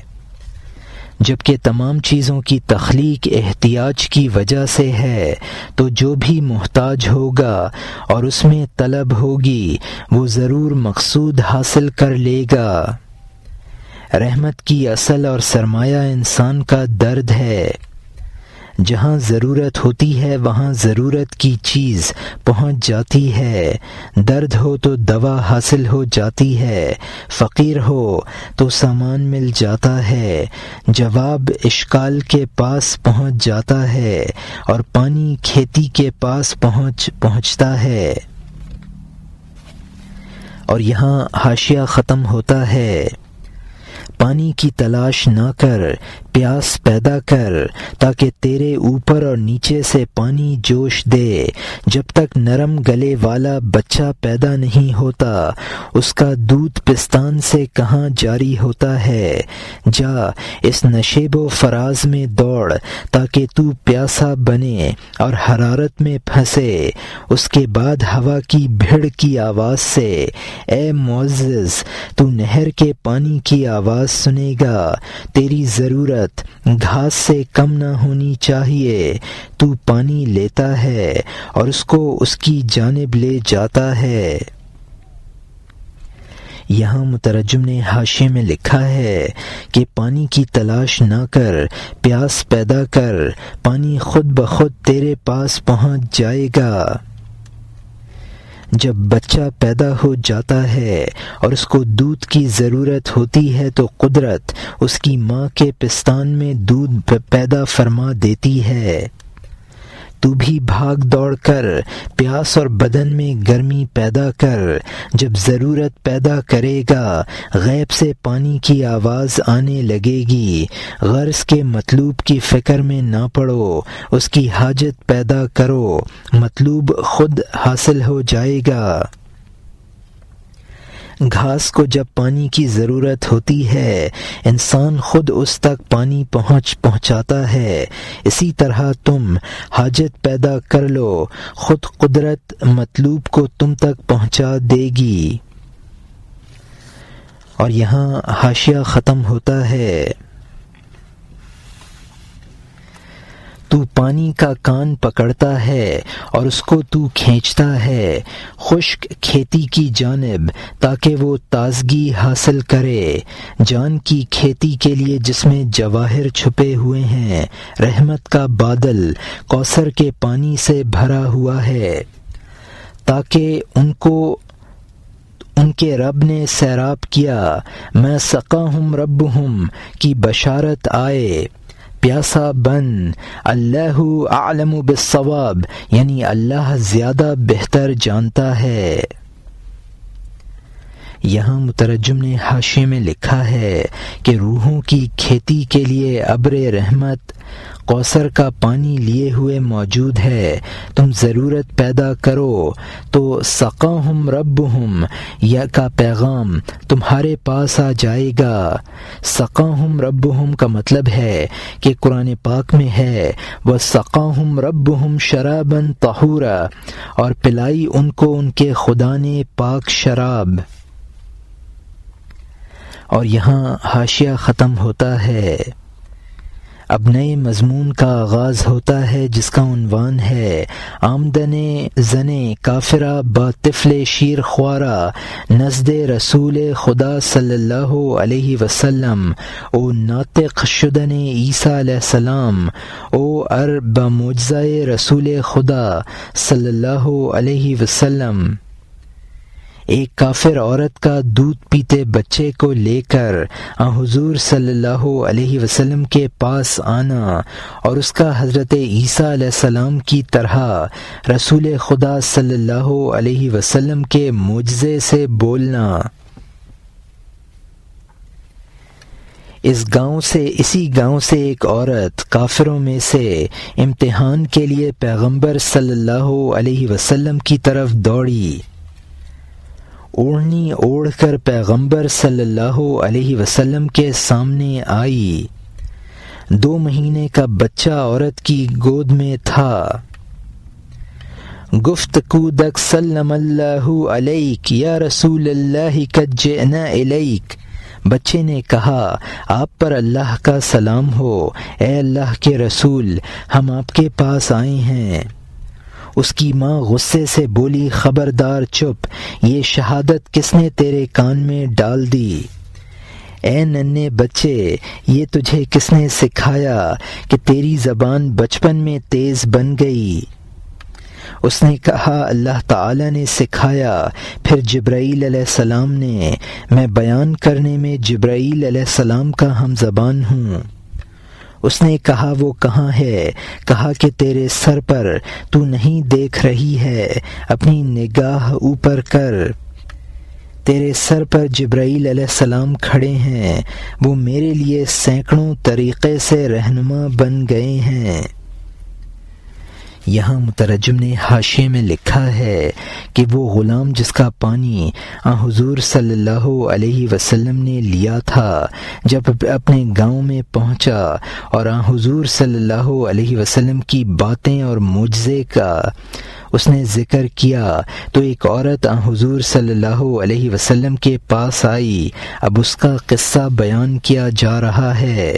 جبکہ تمام چیزوں کی تخلیق احتیاج کی وجہ سے ہے، تو جو بھی محتاج ہوگا اور اس میں طلب ہوگی وہ ضرور مقصود حاصل کر لے گا۔ رحمت کی اصل اور سرمایہ انسان کا درد ہے۔ جہاں ضرورت ہوتی ہے وہاں ضرورت کی چیز پہنچ جاتی ہے، درد ہو تو دوا حاصل ہو جاتی ہے، فقیر ہو تو سامان مل جاتا ہے، جواب اشکال کے پاس پہنچ جاتا ہے اور پانی کھیتی کے پاس پہنچتا ہے۔ اور یہاں حاشیہ ختم ہوتا ہے، پانی کی تلاش نہ کر، پیاس پیدا کر تاکہ تیرے اوپر اور نیچے سے پانی جوش دے۔ جب تک نرم گلے والا بچہ پیدا نہیں ہوتا اس کا دودھ پستان سے کہاں جاری ہوتا ہے۔ جا اس نشیب و فراز میں دوڑ تاکہ تو پیاسا بنے اور حرارت میں پھنسے۔ اس کے بعد ہوا کی بھیڑ کی آواز سے اے معزز تو نہر کے پانی کی آواز سنے گا۔ تیری ضرورت گھاس سے کم نہ ہونی چاہیے، تو پانی لیتا ہے اور اس کو اس کی جانب لے جاتا ہے۔ یہاں مترجم نے حاشیے میں لکھا ہے کہ پانی کی تلاش نہ کر، پیاس پیدا کر، پانی خود بخود تیرے پاس پہنچ جائے گا۔ جب بچہ پیدا ہو جاتا ہے اور اس کو دودھ کی ضرورت ہوتی ہے تو قدرت اس کی ماں کے پستان میں دودھ پیدا فرما دیتی ہے۔ تو بھی بھاگ دوڑ کر پیاس اور بدن میں گرمی پیدا کر۔ جب ضرورت پیدا کرے گا غیب سے پانی کی آواز آنے لگے گی۔ غرض کے مطلوب کی فکر میں نہ پڑو، اس کی حاجت پیدا کرو، مطلوب خود حاصل ہو جائے گا۔ گھاس کو جب پانی کی ضرورت ہوتی ہے انسان خود اس تک پانی پہنچاتا ہے۔ اسی طرح تم حاجت پیدا کر لو، خود قدرت مطلوب کو تم تک پہنچا دے گی۔ اور یہاں حاشیہ ختم ہوتا ہے، تو پانی کا کان پکڑتا ہے اور اس کو تو کھینچتا ہے خشک کھیتی کی جانب تاکہ وہ تازگی حاصل کرے، جان کی کھیتی کے لیے جس میں جواہر چھپے ہوئے ہیں۔ رحمت کا بادل کوثر کے پانی سے بھرا ہوا ہے تاکہ ان کے رب نے سیراب کیا، میں سقاہم ربہم کی بشارت آئے۔ پیاسا بن، اللہ اعلم بالصواب، یعنی اللہ زیادہ بہتر جانتا ہے۔ یہاں مترجم نے حاشیے میں لکھا ہے کہ روحوں کی کھیتی کے لیے ابر رحمت کوثر کا پانی لیے ہوئے موجود ہے۔ تم ضرورت پیدا کرو تو سقاہم ربہم یا کا پیغام تمہارے پاس آ جائے گا۔ سقاہم ربہم کا مطلب ہے کہ قرآن پاک میں ہے وَسَقَاهُمْ رَبُّهُمْ شَرَابًا طَهُورًا، اور پلائی ان کو ان کے خدا نے پاک شراب۔ اور یہاں حاشیہ ختم ہوتا ہے، اب نئے مضمون کا آغاز ہوتا ہے جس کا عنوان ہے آمدن زن کافرہ با طفل شیر خوارہ نزد رسول خدا صلی اللہ علیہ وسلم او ناطق شدن عیسیٰ علیہ السلام او با معجزہ رسول خدا صلی اللہ علیہ وسلم۔ ایک کافر عورت کا دودھ پیتے بچے کو لے کر حضور صلی اللہ علیہ وسلم کے پاس آنا اور اس کا حضرت عیسیٰ علیہ السلام کی طرح رسول خدا صلی اللہ علیہ وسلم کے معجزے سے بولنا۔ اسی گاؤں سے ایک عورت کافروں میں سے امتحان کے لیے پیغمبر صلی اللہ علیہ وسلم کی طرف دوڑی۔ اوڑھنی اوڑھ کر پیغمبر صلی اللہ علیہ وسلم کے سامنے آئی۔ 2 مہینے کا بچہ عورت کی گود میں تھا۔ گفت کودک سلم اللہ علیک یا رسول اللہ قد جئنا الیک۔ بچے نے کہا آپ پر اللہ کا سلام ہو، اے اللہ کے رسول ہم آپ کے پاس آئے ہیں۔ اس کی ماں غصے سے بولی خبردار چپ، یہ شہادت کس نے تیرے کان میں ڈال دی؟ اے ننھے بچے یہ تجھے کس نے سکھایا کہ تیری زبان بچپن میں تیز بن گئی؟ اس نے کہا اللہ تعالی نے سکھایا۔ پھر جبرائیل علیہ السلام نے، میں بیان کرنے میں جبرائیل علیہ السلام کا ہم زبان ہوں۔ اس نے کہا وہ کہاں ہے؟ کہا کہ تیرے سر پر، تو نہیں دیکھ رہی ہے، اپنی نگاہ اوپر کر۔ تیرے سر پر جبرائیل علیہ السلام کھڑے ہیں، وہ میرے لیے سینکڑوں طریقے سے رہنما بن گئے ہیں۔ یہاں مترجم نے حاشیے میں لکھا ہے کہ وہ غلام جس کا پانی حضور صلی اللہ علیہ وسلم نے لیا تھا، جب اپنے گاؤں میں پہنچا اور حضور صلی اللہ علیہ وسلم کی باتیں اور معجزے کا اس نے ذکر کیا تو ایک عورت حضور صلی اللہ علیہ وسلم کے پاس آئی۔ اب اس کا قصہ بیان کیا جا رہا ہے۔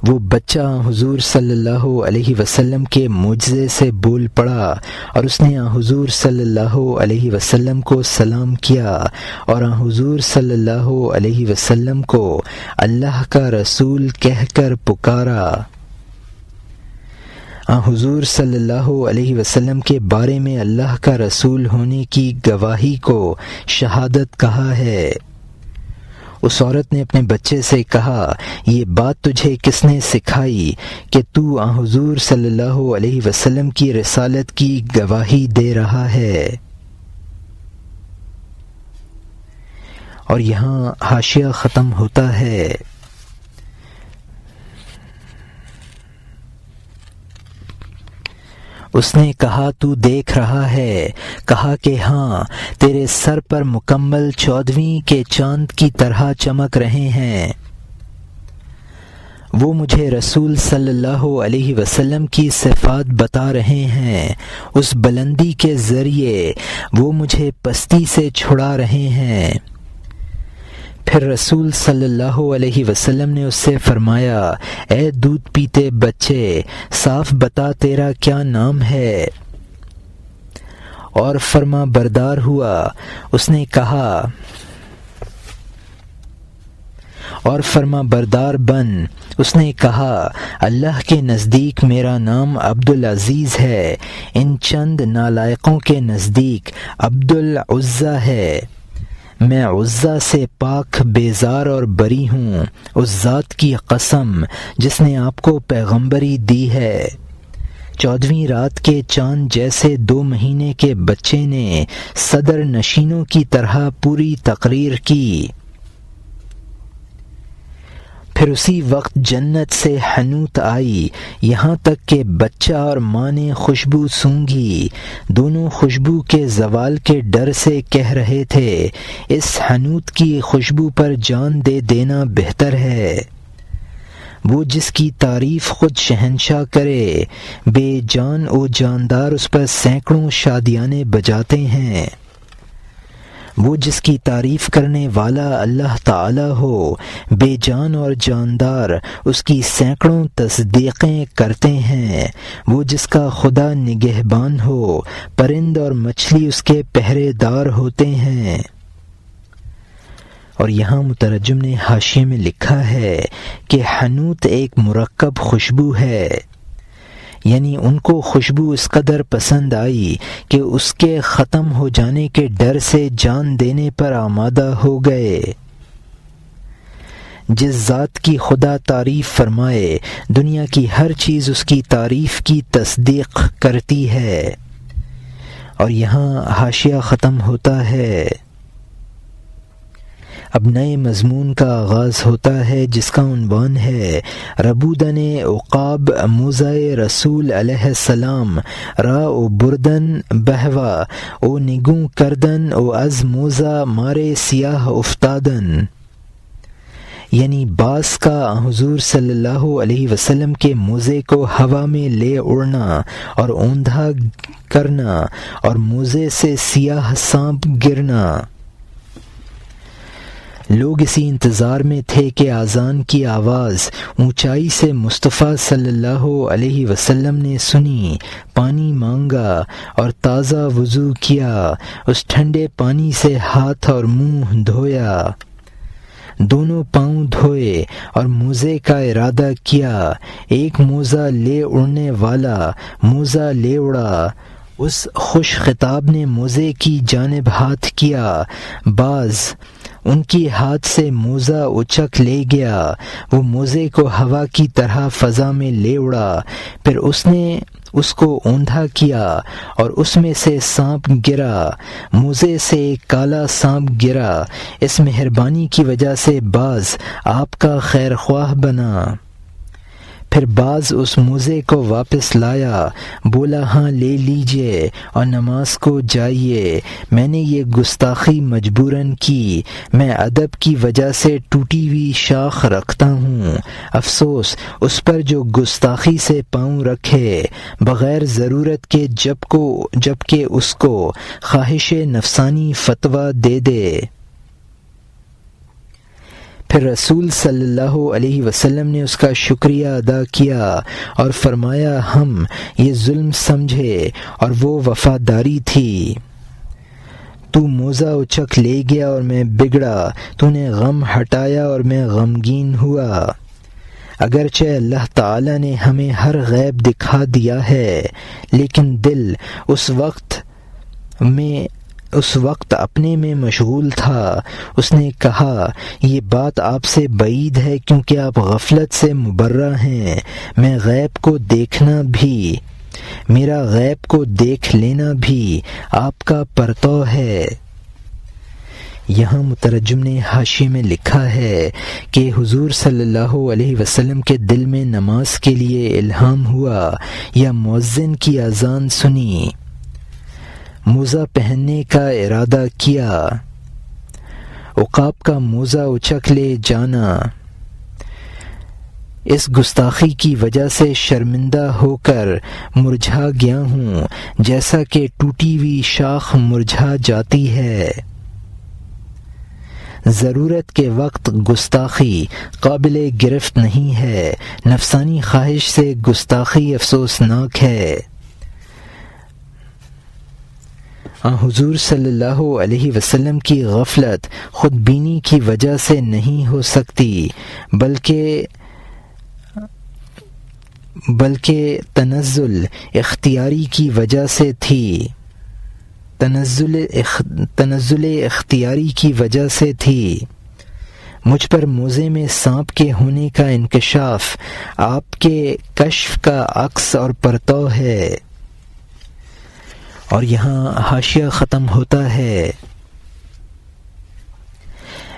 وہ بچہ حضور صلی اللہ علیہ وسلم کے معجزے سے بول پڑا اور اس نے حضور صلی اللہ علیہ وسلم کو سلام کیا اور حضور صلی اللہ علیہ وسلم کو اللہ کا رسول کہہ کر پکارا۔ حضور صلی اللہ علیہ وسلم کے بارے میں اللہ کا رسول ہونے کی گواہی کو شہادت کہا ہے۔ اس عورت نے اپنے بچے سے کہا یہ بات تجھے کس نے سکھائی کہ تو حضور صلی اللہ علیہ وسلم کی رسالت کی گواہی دے رہا ہے؟ اور یہاں حاشیہ ختم ہوتا ہے۔ اس نے کہا تو دیکھ رہا ہے؟ کہا کہ ہاں، تیرے سر پر مکمل 14ویں کے چاند کی طرح چمک رہے ہیں۔ وہ مجھے رسول صلی اللہ علیہ وسلم کی صفات بتا رہے ہیں، اس بلندی کے ذریعے وہ مجھے پستی سے چھڑا رہے ہیں۔ پھر رسول صلی اللہ علیہ وسلم نے اس سے فرمایا اے دودھ پیتے بچے، صاف بتا تیرا کیا نام ہے؟ اور فرما بردار ہوا۔ اس نے کہا اور فرما بردار بن۔ اس نے کہا اللہ کے نزدیک میرا نام عبدالعزیز ہے، ان چند نالائقوں کے نزدیک عبدالعزیٰ ہے۔ میں عزیٰ سے پاک بیزار اور بری ہوں، اس ذات کی قسم جس نے آپ کو پیغمبری دی ہے۔ 14ویں رات کے چاند جیسے 2 مہینے کے بچے نے صدر نشینوں کی طرح پوری تقریر کی۔ پھر اسی وقت جنت سے حنوت آئی، یہاں تک کہ بچہ اور ماں نے خوشبو سونگھی۔ دونوں خوشبو کے زوال کے ڈر سے کہہ رہے تھے اس حنوت کی خوشبو پر جان دے دینا بہتر ہے۔ وہ جس کی تعریف خود شہنشاہ کرے، بے جان و جاندار اس پر سینکڑوں شادیانے بجاتے ہیں۔ وہ جس کی تعریف کرنے والا اللہ تعالی ہو، بے جان اور جاندار اس کی سینکڑوں تصدیقیں کرتے ہیں۔ وہ جس کا خدا نگہبان ہو، پرند اور مچھلی اس کے پہرے دار ہوتے ہیں۔ اور یہاں مترجم نے حاشیے میں لکھا ہے کہ حنوت ایک مرکب خوشبو ہے، یعنی ان کو خوشبو اس قدر پسند آئی کہ اس کے ختم ہو جانے کے ڈر سے جان دینے پر آمادہ ہو گئے۔ جس ذات کی خدا تعریف فرمائے، دنیا کی ہر چیز اس کی تعریف کی تصدیق کرتی ہے۔ اور یہاں حاشیہ ختم ہوتا ہے۔ اب نئے مضمون کا آغاز ہوتا ہے جس کا عنوان ہے ربودن عقاب موزۂ رسول علیہ السلام را او بردن بہوا او نگوں کردن او از موزہ مارے سیاہ افتادن، یعنی باز کا حضور صلی اللہ علیہ وسلم کے موزے کو ہوا میں لے اڑنا اور اوندھا کرنا اور موزے سے سیاہ سانپ گرنا۔ لوگ اسی انتظار میں تھے کہ اذان کی آواز اونچائی سے مصطفیٰ صلی اللہ علیہ وسلم نے سنی، پانی مانگا اور تازہ وضو کیا، اس ٹھنڈے پانی سے ہاتھ اور منہ دھویا، دونوں پاؤں دھوئے اور موزے کا ارادہ کیا۔ ایک موزہ لے اڑنے والا موزہ لے اڑا، اس خوش خطاب نے موزے کی جانب ہاتھ کیا، باز ان کی ہاتھ سے موزہ اچک لے گیا، وہ موزے کو ہوا کی طرح فضا میں لے اڑا، پھر اس نے اس کو اوندھا کیا اور اس میں سے سانپ گرا، موزے سے ایک کالا سانپ گرا۔ اس مہربانی کی وجہ سے باز آپ کا خیر خواہ بنا۔ پھر باز اس موزے کو واپس لایا، بولا ہاں لے لیجئے اور نماز کو جائیے، میں نے یہ گستاخی مجبوراً کی، میں ادب کی وجہ سے ٹوٹی ہوئی شاخ رکھتا ہوں، افسوس اس پر جو گستاخی سے پاؤں رکھے بغیر ضرورت کے، جب کہ اس کو خواہش نفسانی فتویٰ دے دے۔ پھر رسول صلی اللہ علیہ وسلم نے اس کا شکریہ ادا کیا اور فرمایا ہم یہ ظلم سمجھے اور وہ وفاداری تھی۔ تو موزہ اچک لے گیا اور میں بگڑا، تو نے غم ہٹایا اور میں غمگین ہوا۔ اگرچہ اللہ تعالی نے ہمیں ہر غیب دکھا دیا ہے، لیکن دل اس وقت اپنے میں مشغول تھا۔ اس نے کہا یہ بات آپ سے بعید ہے کیونکہ آپ غفلت سے مبرہ ہیں، میں غیب کو دیکھنا بھی، میرا غیب کو دیکھ لینا بھی آپ کا پرتو ہے۔ یہاں مترجم نے حاشیے میں لکھا ہے کہ حضور صلی اللہ علیہ وسلم کے دل میں نماز کے لیے الہام ہوا یا مؤذن کی اذان سنی، موزہ پہننے کا ارادہ کیا، عقاب کا موزہ اچک لے جانا، اس گستاخی کی وجہ سے شرمندہ ہو کر مرجھا گیا ہوں، جیسا کہ ٹوٹی ہوئی شاخ مرجھا جاتی ہے۔ ضرورت کے وقت گستاخی قابل گرفت نہیں ہے، نفسانی خواہش سے گستاخی افسوسناک ہے۔ حضور صلی اللہ علیہ وسلم کی غفلت خود بینی کی وجہ سے نہیں ہو سکتی، بلکہ تنزل اختیاری کی وجہ سے تھی، تنزل اختیاری کی وجہ سے تھی۔ مجھ پر موزے میں سانپ کے ہونے کا انکشاف آپ کے کشف کا عکس اور پرتو ہے۔ اور یہاں حاشیہ ختم ہوتا ہے،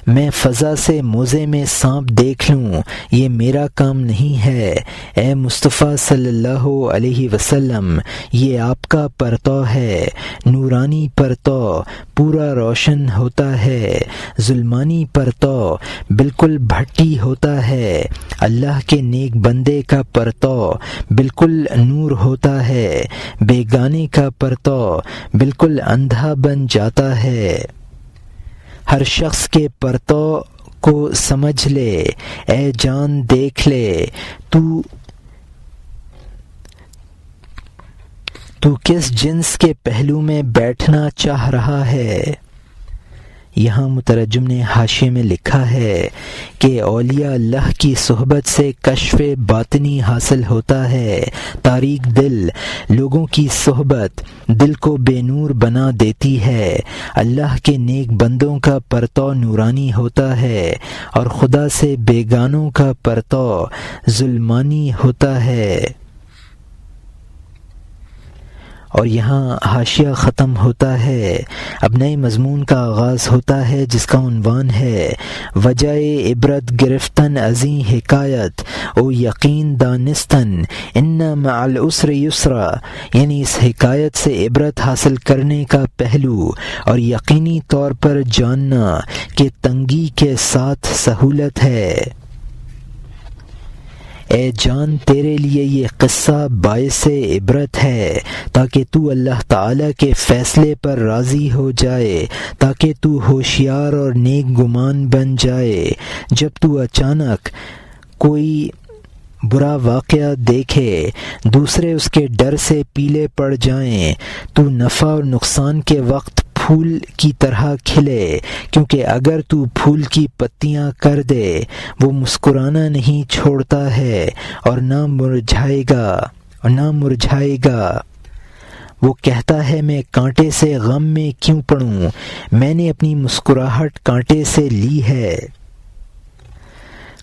میں فضا سے موزے میں سانپ دیکھ لوں یہ میرا کام نہیں ہے، اے مصطفیٰ صلی اللہ علیہ وسلم یہ آپ کا پرتو ہے، نورانی پرتو پورا روشن ہوتا ہے، ظلمانی پرتو بالکل بھٹی ہوتا ہے، اللہ کے نیک بندے کا پرتو بالکل نور ہوتا ہے، بیگانے کا پرتو بالکل اندھا بن جاتا ہے۔ ہر شخص کے پرتو کو سمجھ لے، اے جان دیکھ لے تو کس جنس کے پہلو میں بیٹھنا چاہ رہا ہے۔ یہاں مترجم نے حاشیے میں لکھا ہے کہ اولیاء اللہ کی صحبت سے کشف باطنی حاصل ہوتا ہے۔ تاریک دل لوگوں کی صحبت دل کو بے نور بنا دیتی ہے۔ اللہ کے نیک بندوں کا پرتو نورانی ہوتا ہے اور خدا سے بیگانوں کا پرتو ظلمانی ہوتا ہے۔ اور یہاں حاشیہ ختم ہوتا ہے، اب نئے مضمون کا آغاز ہوتا ہے جس کا عنوان ہے وجہ عبرت گرفتن ازیں حکایت او یقین دانستن ان مع العسر یسرا، یعنی اس حکایت سے عبرت حاصل کرنے کا پہلو اور یقینی طور پر جاننا کہ تنگی کے ساتھ سہولت ہے۔ اے جان تیرے لیے یہ قصہ باعث عبرت ہے تاکہ تو اللہ تعالیٰ کے فیصلے پر راضی ہو جائے، تاکہ تو ہوشیار اور نیک گمان بن جائے۔ جب تو اچانک کوئی برا واقعہ دیکھے، دوسرے اس کے ڈر سے پیلے پڑ جائیں، تو نفع اور نقصان کے وقت پھول کی طرح کھلے، کیونکہ اگر تو پھول کی پتیاں کر دے وہ مسکرانا نہیں چھوڑتا ہے اور نہ مرجھائے گا۔ وہ کہتا ہے میں کانٹے سے غم میں کیوں پڑوں، میں نے اپنی مسکراہٹ کانٹے سے لی ہے۔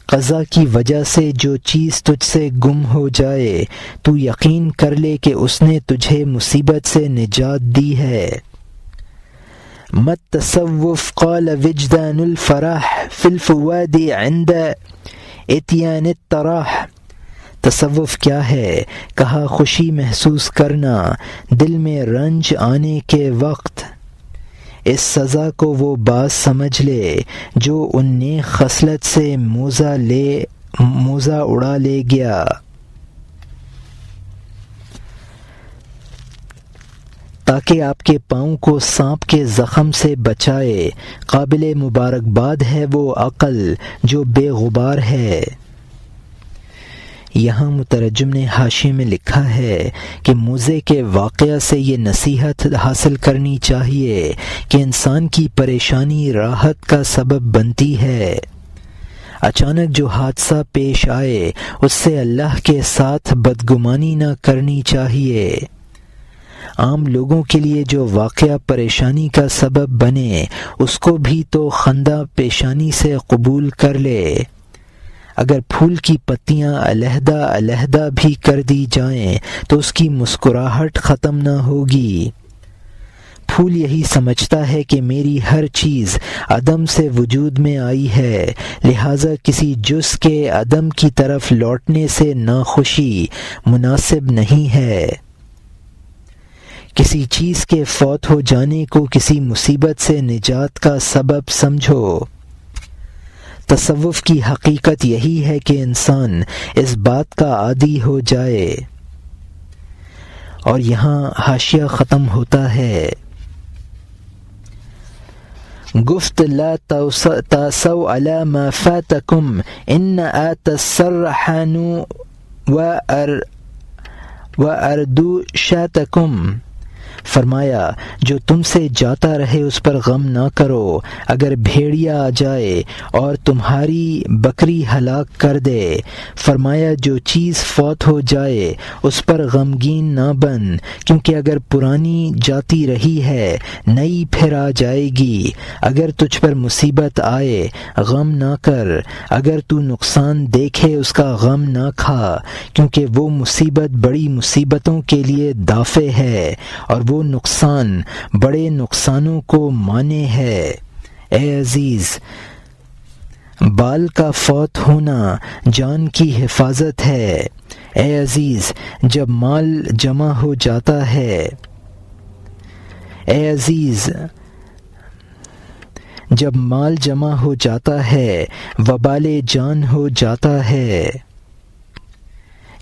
قضا کی وجہ سے جو چیز تجھ سے گم ہو جائے تو یقین کر لے کہ اس نے تجھے مصیبت سے نجات دی ہے۔ مت تصوف قال وجدان الفرح فی الفواد عند اتیان التراح، تصوف کیا ہے؟ کہا خوشی محسوس کرنا دل میں رنج آنے کے وقت۔ اس سزا کو وہ باز سمجھ لے جو ان نیک خصلت سے موزہ اڑا لے گیا۔ تاکہ آپ کے پاؤں کو سانپ کے زخم سے بچائے۔ قابل مبارکباد ہے وہ عقل جو بے غبار ہے۔ یہاں مترجم نے حاشیے میں لکھا ہے کہ موزے کے واقعہ سے یہ نصیحت حاصل کرنی چاہیے کہ انسان کی پریشانی راحت کا سبب بنتی ہے۔ اچانک جو حادثہ پیش آئے اس سے اللہ کے ساتھ بدگمانی نہ کرنی چاہیے۔ عام لوگوں کے لیے جو واقعہ پریشانی کا سبب بنے اس کو بھی تو خندہ پیشانی سے قبول کر لے۔ اگر پھول کی پتیاں علیحدہ علیحدہ بھی کر دی جائیں تو اس کی مسکراہٹ ختم نہ ہوگی۔ پھول یہی سمجھتا ہے کہ میری ہر چیز عدم سے وجود میں آئی ہے، لہٰذا کسی جز کے عدم کی طرف لوٹنے سے ناخوشی مناسب نہیں ہے۔ کسی چیز کے فوت ہو جانے کو کسی مصیبت سے نجات کا سبب سمجھو۔ تصوف کی حقیقت یہی ہے کہ انسان اس بات کا عادی ہو جائے۔ اور یہاں حاشیہ ختم ہوتا ہے۔ گفت لا تاسوا علی ما فاتکم ان آت السرحان و اردو شاتکم، فرمایا جو تم سے جاتا رہے اس پر غم نہ کرو، اگر بھیڑیا آ جائے اور تمہاری بکری ہلاک کر دے۔ فرمایا جو چیز فوت ہو جائے اس پر غمگین نہ بن، کیونکہ اگر پرانی جاتی رہی ہے نئی پھر آ جائے گی۔ اگر تجھ پر مصیبت آئے غم نہ کر، اگر تو نقصان دیکھے اس کا غم نہ کھا، کیونکہ وہ مصیبت بڑی مصیبتوں کے لیے دافع ہے اور وہ نقصان بڑے نقصانوں کو مانے ہے۔ اے عزیز، بال کا فوت ہونا جان کی حفاظت ہے۔ اے عزیز، جب مال جمع ہو جاتا ہے، اے عزیز جب مال جمع ہو جاتا ہے وبال جان ہو جاتا ہے۔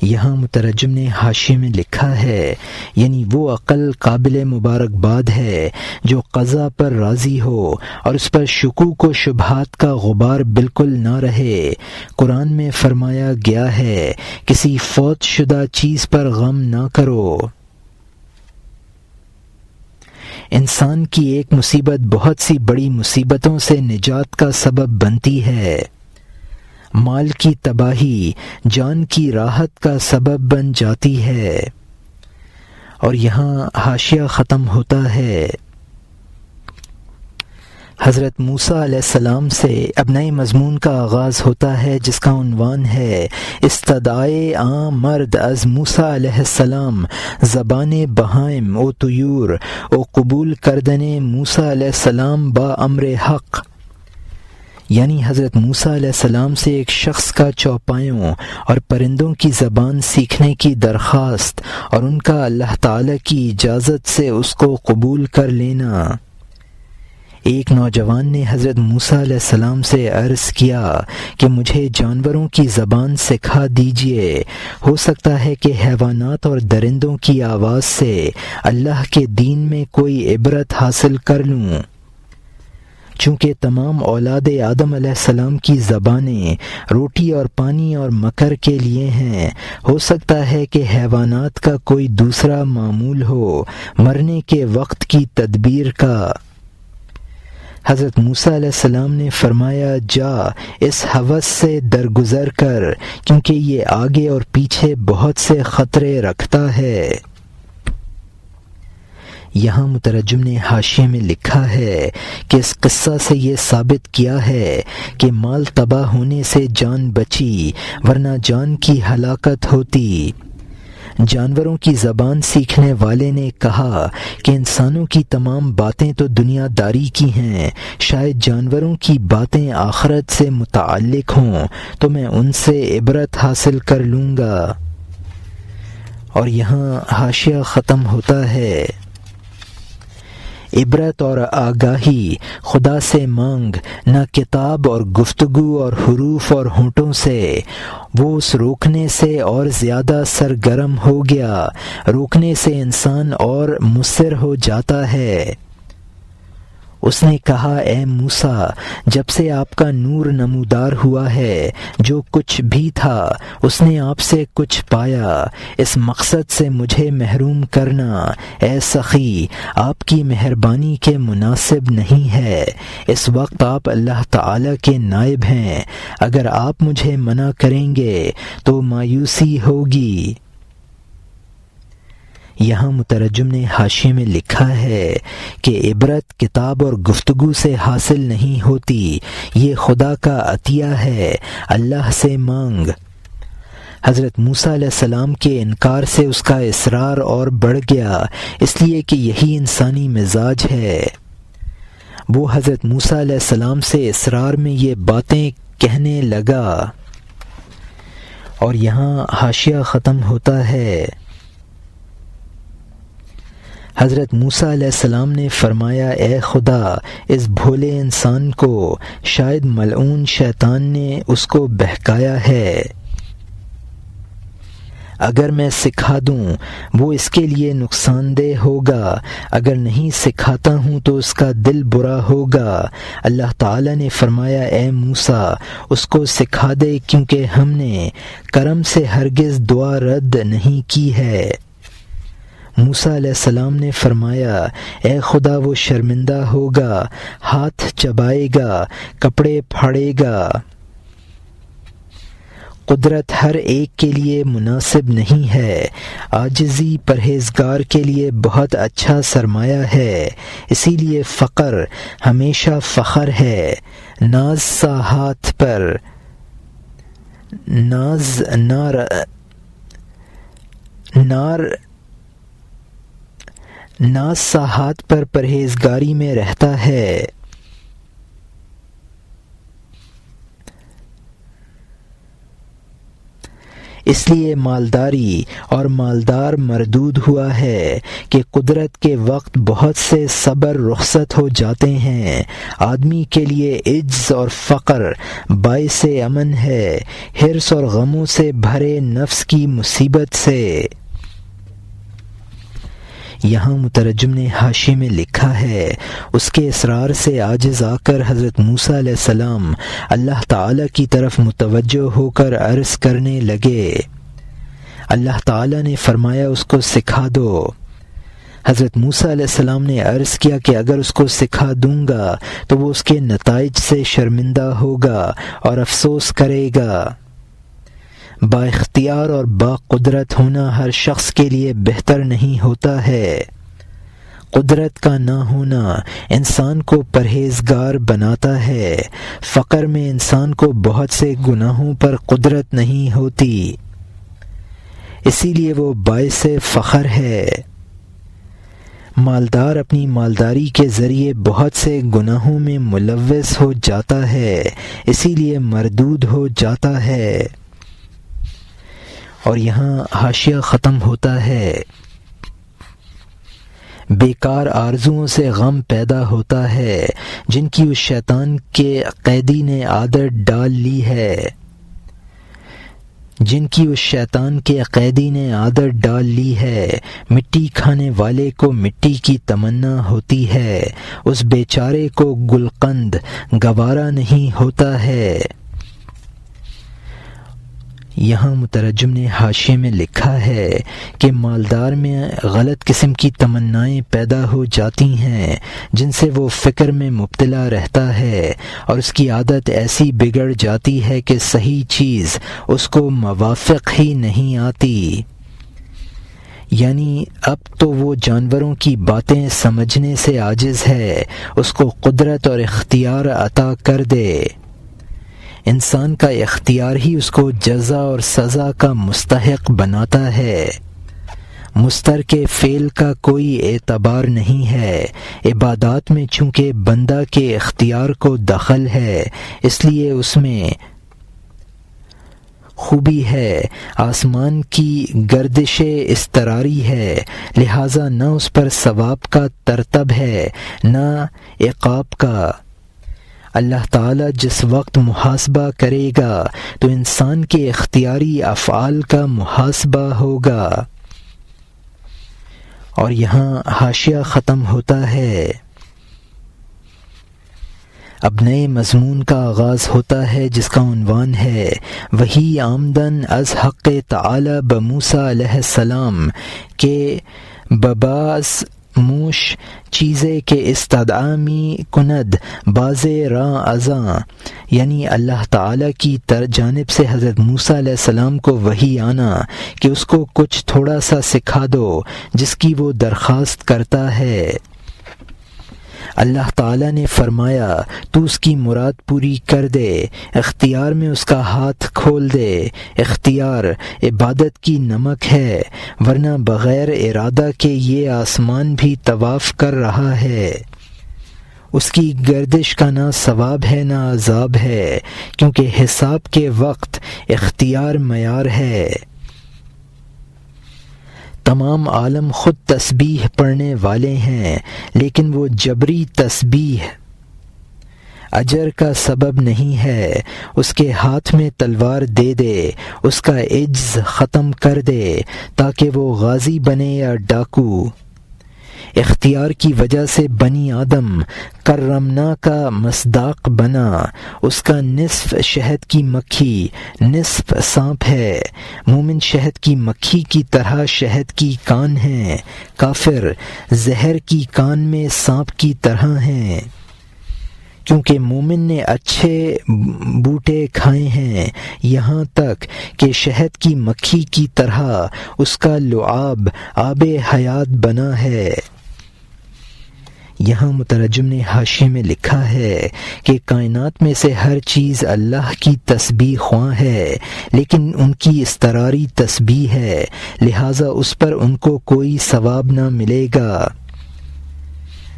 یہاں مترجم نے حاشیے میں لکھا ہے یعنی وہ عقل قابل مبارکباد ہے جو قضا پر راضی ہو اور اس پر شکوک و شبہات کا غبار بالکل نہ رہے۔ قرآن میں فرمایا گیا ہے کسی فوت شدہ چیز پر غم نہ کرو۔ انسان کی ایک مصیبت بہت سی بڑی مصیبتوں سے نجات کا سبب بنتی ہے۔ مال کی تباہی جان کی راحت کا سبب بن جاتی ہے۔ اور یہاں حاشیہ ختم ہوتا ہے۔ حضرت موسیٰ علیہ السلام سے اب نئے مضمون کا آغاز ہوتا ہے جس کا عنوان ہے استدعائے عام مرد از موسیٰ علیہ السلام زبان بہائم او طیور او قبول کردن موسیٰ علیہ السلام با امر حق، یعنی حضرت موسیٰ علیہ السلام سے ایک شخص کا چوپایوں اور پرندوں کی زبان سیکھنے کی درخواست اور ان کا اللہ تعالی کی اجازت سے اس کو قبول کر لینا۔ ایک نوجوان نے حضرت موسیٰ علیہ السلام سے عرض کیا کہ مجھے جانوروں کی زبان سکھا دیجیے، ہو سکتا ہے کہ حیوانات اور درندوں کی آواز سے اللہ کے دین میں کوئی عبرت حاصل کر لوں۔ چونکہ تمام اولاد آدم علیہ السلام کی زبانیں روٹی اور پانی اور مکر کے لیے ہیں، ہو سکتا ہے کہ حیوانات کا کوئی دوسرا معمول ہو مرنے کے وقت کی تدبیر کا۔ حضرت موسیٰ علیہ السلام نے فرمایا جا اس ہوس سے درگزر کر کیونکہ یہ آگے اور پیچھے بہت سے خطرے رکھتا ہے۔ یہاں مترجم نے حاشیے میں لکھا ہے کہ اس قصہ سے یہ ثابت کیا ہے کہ مال تباہ ہونے سے جان بچی ورنہ جان کی ہلاکت ہوتی۔ جانوروں کی زبان سیکھنے والے نے کہا کہ انسانوں کی تمام باتیں تو دنیا داری کی ہیں، شاید جانوروں کی باتیں آخرت سے متعلق ہوں تو میں ان سے عبرت حاصل کر لوں گا۔ اور یہاں حاشیہ ختم ہوتا ہے۔ عبرت اور آگاہی خدا سے مانگ، نہ کتاب اور گفتگو اور حروف اور ہونٹوں سے۔ وہ اس روکنے سے اور زیادہ سرگرم ہو گیا، روکنے سے انسان اور مصر ہو جاتا ہے۔ اس نے کہا اے موسیٰ، جب سے آپ کا نور نمودار ہوا ہے جو کچھ بھی تھا اس نے آپ سے کچھ پایا، اس مقصد سے مجھے محروم کرنا اے سخی آپ کی مہربانی کے مناسب نہیں ہے۔ اس وقت آپ اللہ تعالی کے نائب ہیں، اگر آپ مجھے منع کریں گے تو مایوسی ہوگی۔ یہاں مترجم نے حاشیے میں لکھا ہے کہ عبرت کتاب اور گفتگو سے حاصل نہیں ہوتی، یہ خدا کا عطیہ ہے، اللہ سے مانگ۔ حضرت موسیٰ علیہ السلام کے انکار سے اس کا اصرار اور بڑھ گیا، اس لیے کہ یہی انسانی مزاج ہے۔ وہ حضرت موسیٰ علیہ السلام سے اصرار میں یہ باتیں کہنے لگا۔ اور یہاں حاشیہ ختم ہوتا ہے۔ حضرت موسیٰ علیہ السلام نے فرمایا اے خدا، اس بھولے انسان کو شاید ملعون شیطان نے اس کو بہکایا ہے، اگر میں سکھا دوں وہ اس کے لیے نقصان دہ ہوگا، اگر نہیں سکھاتا ہوں تو اس کا دل برا ہوگا۔ اللہ تعالی نے فرمایا اے موسیٰ اس کو سکھا دے کیونکہ ہم نے کرم سے ہرگز دعا رد نہیں کی ہے۔ موسیٰ علیہ السلام نے فرمایا اے خدا وہ شرمندہ ہوگا، ہاتھ چبائے گا، کپڑے پھاڑے گا۔ قدرت ہر ایک کے لیے مناسب نہیں ہے، عاجزی پرہیزگار کے لیے بہت اچھا سرمایہ ہے، اسی لیے فقر ہمیشہ فخر ہے۔ ناز سا ہاتھ پر ناز سا ہاتھ پر پرہیزگاری میں رہتا ہے۔ اس لیے مالداری اور مالدار مردود ہوا ہے کہ قدرت کے وقت بہت سے صبر رخصت ہو جاتے ہیں۔ آدمی کے لیے عجز اور فقر باعث امن ہے، حرص اور غموں سے بھرے نفس کی مصیبت سے۔ یہاں مترجم نے حاشیے میں لکھا ہے، اس کے اصرار سے عاجز آ کر حضرت موسیٰ علیہ السلام اللہ تعالیٰ کی طرف متوجہ ہو کر عرض کرنے لگے۔ اللہ تعالیٰ نے فرمایا اس کو سکھا دو۔ حضرت موسیٰ علیہ السلام نے عرض کیا کہ اگر اس کو سکھا دوں گا تو وہ اس کے نتائج سے شرمندہ ہوگا اور افسوس کرے گا۔ با اختیار اور با قدرت ہونا ہر شخص کے لیے بہتر نہیں ہوتا ہے۔ قدرت کا نہ ہونا انسان کو پرہیزگار بناتا ہے۔ فقر میں انسان کو بہت سے گناہوں پر قدرت نہیں ہوتی، اسی لیے وہ باعث فخر ہے۔ مالدار اپنی مالداری کے ذریعے بہت سے گناہوں میں ملوث ہو جاتا ہے، اسی لیے مردود ہو جاتا ہے۔ اور یہاں حاشیہ ختم ہوتا ہے۔ بیکار آرزوؤں سے غم پیدا ہوتا ہے جن کی اس شیطان کے قیدی نے عادت ڈال لی ہے، مٹی کھانے والے کو مٹی کی تمنا ہوتی ہے، اس بیچارے کو گلقند گوارا نہیں ہوتا ہے۔ یہاں مترجم نے حاشیے میں لکھا ہے کہ مالدار میں غلط قسم کی تمنائیں پیدا ہو جاتی ہیں جن سے وہ فکر میں مبتلا رہتا ہے، اور اس کی عادت ایسی بگڑ جاتی ہے کہ صحیح چیز اس کو موافق ہی نہیں آتی۔ یعنی اب تو وہ جانوروں کی باتیں سمجھنے سے عاجز ہے، اس کو قدرت اور اختیار عطا کر دے۔ انسان کا اختیار ہی اس کو جزا اور سزا کا مستحق بناتا ہے۔ مستر کے فعل کا کوئی اعتبار نہیں ہے۔ عبادات میں چونکہ بندہ کے اختیار کو دخل ہے، اس لیے اس میں خوبی ہے۔ آسمان کی گردش اضطراری ہے، لہٰذا نہ اس پر ثواب کا ترتب ہے نہ عقاب کا۔ اللہ تعالیٰ جس وقت محاسبہ کرے گا تو انسان کے اختیاری افعال کا محاسبہ ہوگا۔ اور یہاں حاشیہ ختم ہوتا ہے۔ اب نئے مضمون کا آغاز ہوتا ہے جس کا عنوان ہے وہی آمدن از حق تعالی بموسیٰ علیہ السلام کے بباس موش چیزے کے استدعامی کند باز راں ازاں، یعنی اللہ تعالیٰ کی جانب سے حضرت موسیٰ علیہ السلام کو وحی آنا کہ اس کو کچھ تھوڑا سا سکھا دو جس کی وہ درخواست کرتا ہے۔ اللہ تعالیٰ نے فرمایا تو اس کی مراد پوری کر دے، اختیار میں اس کا ہاتھ کھول دے۔ اختیار عبادت کی نمک ہے، ورنہ بغیر ارادہ کے یہ آسمان بھی طواف کر رہا ہے۔ اس کی گردش کا نہ ثواب ہے نہ عذاب ہے، کیونکہ حساب کے وقت اختیار معیار ہے۔ تمام عالم خود تسبیح پڑھنے والے ہیں، لیکن وہ جبری تسبیح اجر کا سبب نہیں ہے۔ اس کے ہاتھ میں تلوار دے دے، اس کا عجز ختم کر دے تاکہ وہ غازی بنے یا ڈاکو۔ اختیار کی وجہ سے بنی آدم کرمنا کا مصداق بنا۔ اس کا نصف شہد کی مکھی نصف سانپ ہے۔ مومن شہد کی مکھی کی طرح شہد کی کان ہیں، کافر زہر کی کان میں سانپ کی طرح ہیں۔ کیونکہ مومن نے اچھے بوٹے کھائے ہیں، یہاں تک کہ شہد کی مکھی کی طرح اس کا لعاب آب حیات بنا ہے۔ یہاں مترجم نے حاشیے میں لکھا ہے کہ کائنات میں سے ہر چیز اللہ کی تسبیح خواں ہے، لیکن ان کی اضطراری تسبیح ہے، لہٰذا اس پر ان کو کوئی ثواب نہ ملے گا۔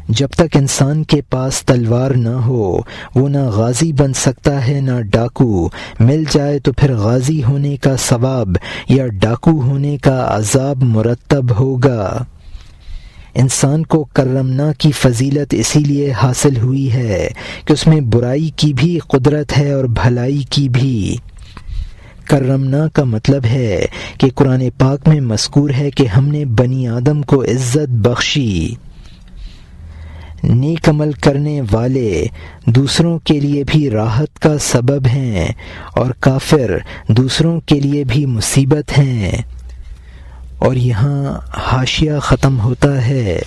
جب تک انسان کے پاس تلوار نہ ہو وہ نہ غازی بن سکتا ہے نہ ڈاکو، مل جائے تو پھر غازی ہونے کا ثواب یا ڈاکو ہونے کا عذاب مرتب ہوگا۔ انسان کو کرمنا کی فضیلت اسی لیے حاصل ہوئی ہے کہ اس میں برائی کی بھی قدرت ہے اور بھلائی کی بھی۔ کرمنا کا مطلب ہے کہ قرآن پاک میں مذکور ہے کہ ہم نے بنی آدم کو عزت بخشی۔ نیک عمل کرنے والے دوسروں کے لیے بھی راحت کا سبب ہیں اور کافر دوسروں کے لیے بھی مصیبت ہیں۔ اور یہاں حاشیہ ختم ہوتا ہے۔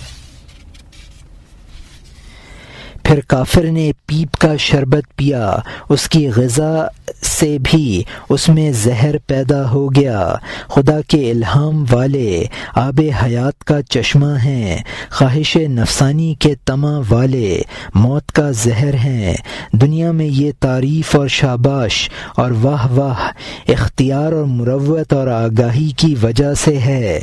پھر کافر نے پیپ کا شربت پیا، اس کی غذا سے بھی اس میں زہر پیدا ہو گیا۔ خدا کے الہام والے آب حیات کا چشمہ ہیں، خواہش نفسانی کے طمع والے موت کا زہر ہیں۔ دنیا میں یہ تعریف اور شاباش اور واہ واہ اختیار اور مروت اور آگاہی کی وجہ سے ہے۔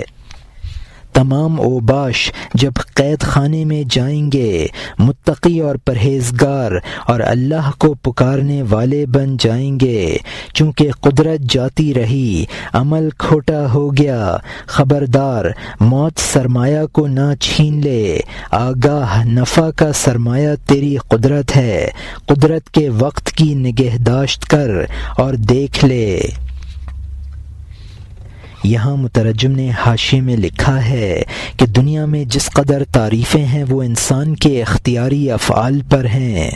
تمام اوباش جب قید خانے میں جائیں گے متقی اور پرہیزگار اور اللہ کو پکارنے والے بن جائیں گے، چونکہ قدرت جاتی رہی، عمل کھوٹا ہو گیا۔ خبردار موت سرمایہ کو نہ چھین لے، آگاہ نفع کا سرمایہ تیری قدرت ہے۔ قدرت کے وقت کی نگہداشت کر اور دیکھ لے۔ یہاں مترجم نے حاشیے میں لکھا ہے کہ دنیا میں جس قدر تعریفیں ہیں وہ انسان کے اختیاری افعال پر ہیں۔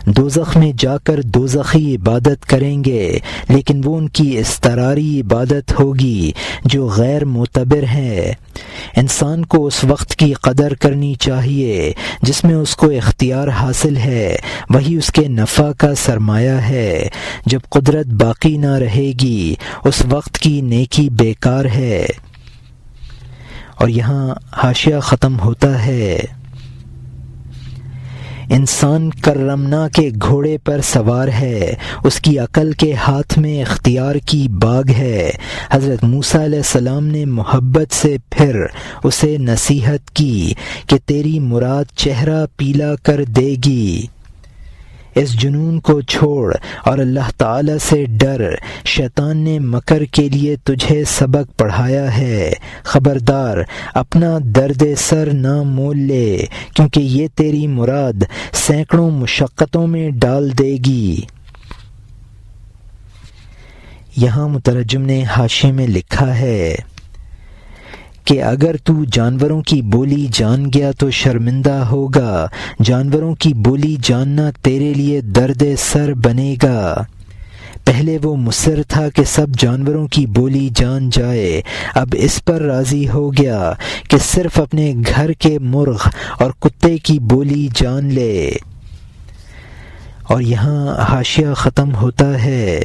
دوزخ میں جا کر دوزخی عبادت کریں گے، لیکن وہ ان کی اضطراری عبادت ہوگی جو غیر معتبر ہے۔ انسان کو اس وقت کی قدر کرنی چاہیے جس میں اس کو اختیار حاصل ہے، وہی اس کے نفع کا سرمایہ ہے۔ جب قدرت باقی نہ رہے گی اس وقت کی نیکی بیکار ہے۔ اور یہاں حاشیہ ختم ہوتا ہے۔ انسان کرمنا کے گھوڑے پر سوار ہے، اس کی عقل کے ہاتھ میں اختیار کی باگ ہے۔ حضرت موسیٰ علیہ السلام نے محبت سے پھر اسے نصیحت کی کہ تیری مراد چہرہ پیلا کر دے گی، اس جنون کو چھوڑ اور اللہ تعالی سے ڈر۔ شیطان نے مکر کے لیے تجھے سبق پڑھایا ہے، خبردار اپنا درد سر نہ مول لے، کیونکہ یہ تیری مراد سینکڑوں مشقتوں میں ڈال دے گی۔ یہاں مترجم نے حاشیے میں لکھا ہے کہ اگر تو جانوروں کی بولی جان گیا تو شرمندہ ہوگا، جانوروں کی بولی جاننا تیرے لیے درد سر بنے گا۔ پہلے وہ مصر تھا کہ سب جانوروں کی بولی جان جائے، اب اس پر راضی ہو گیا کہ صرف اپنے گھر کے مرغ اور کتے کی بولی جان لے۔ اور یہاں حاشیہ ختم ہوتا ہے۔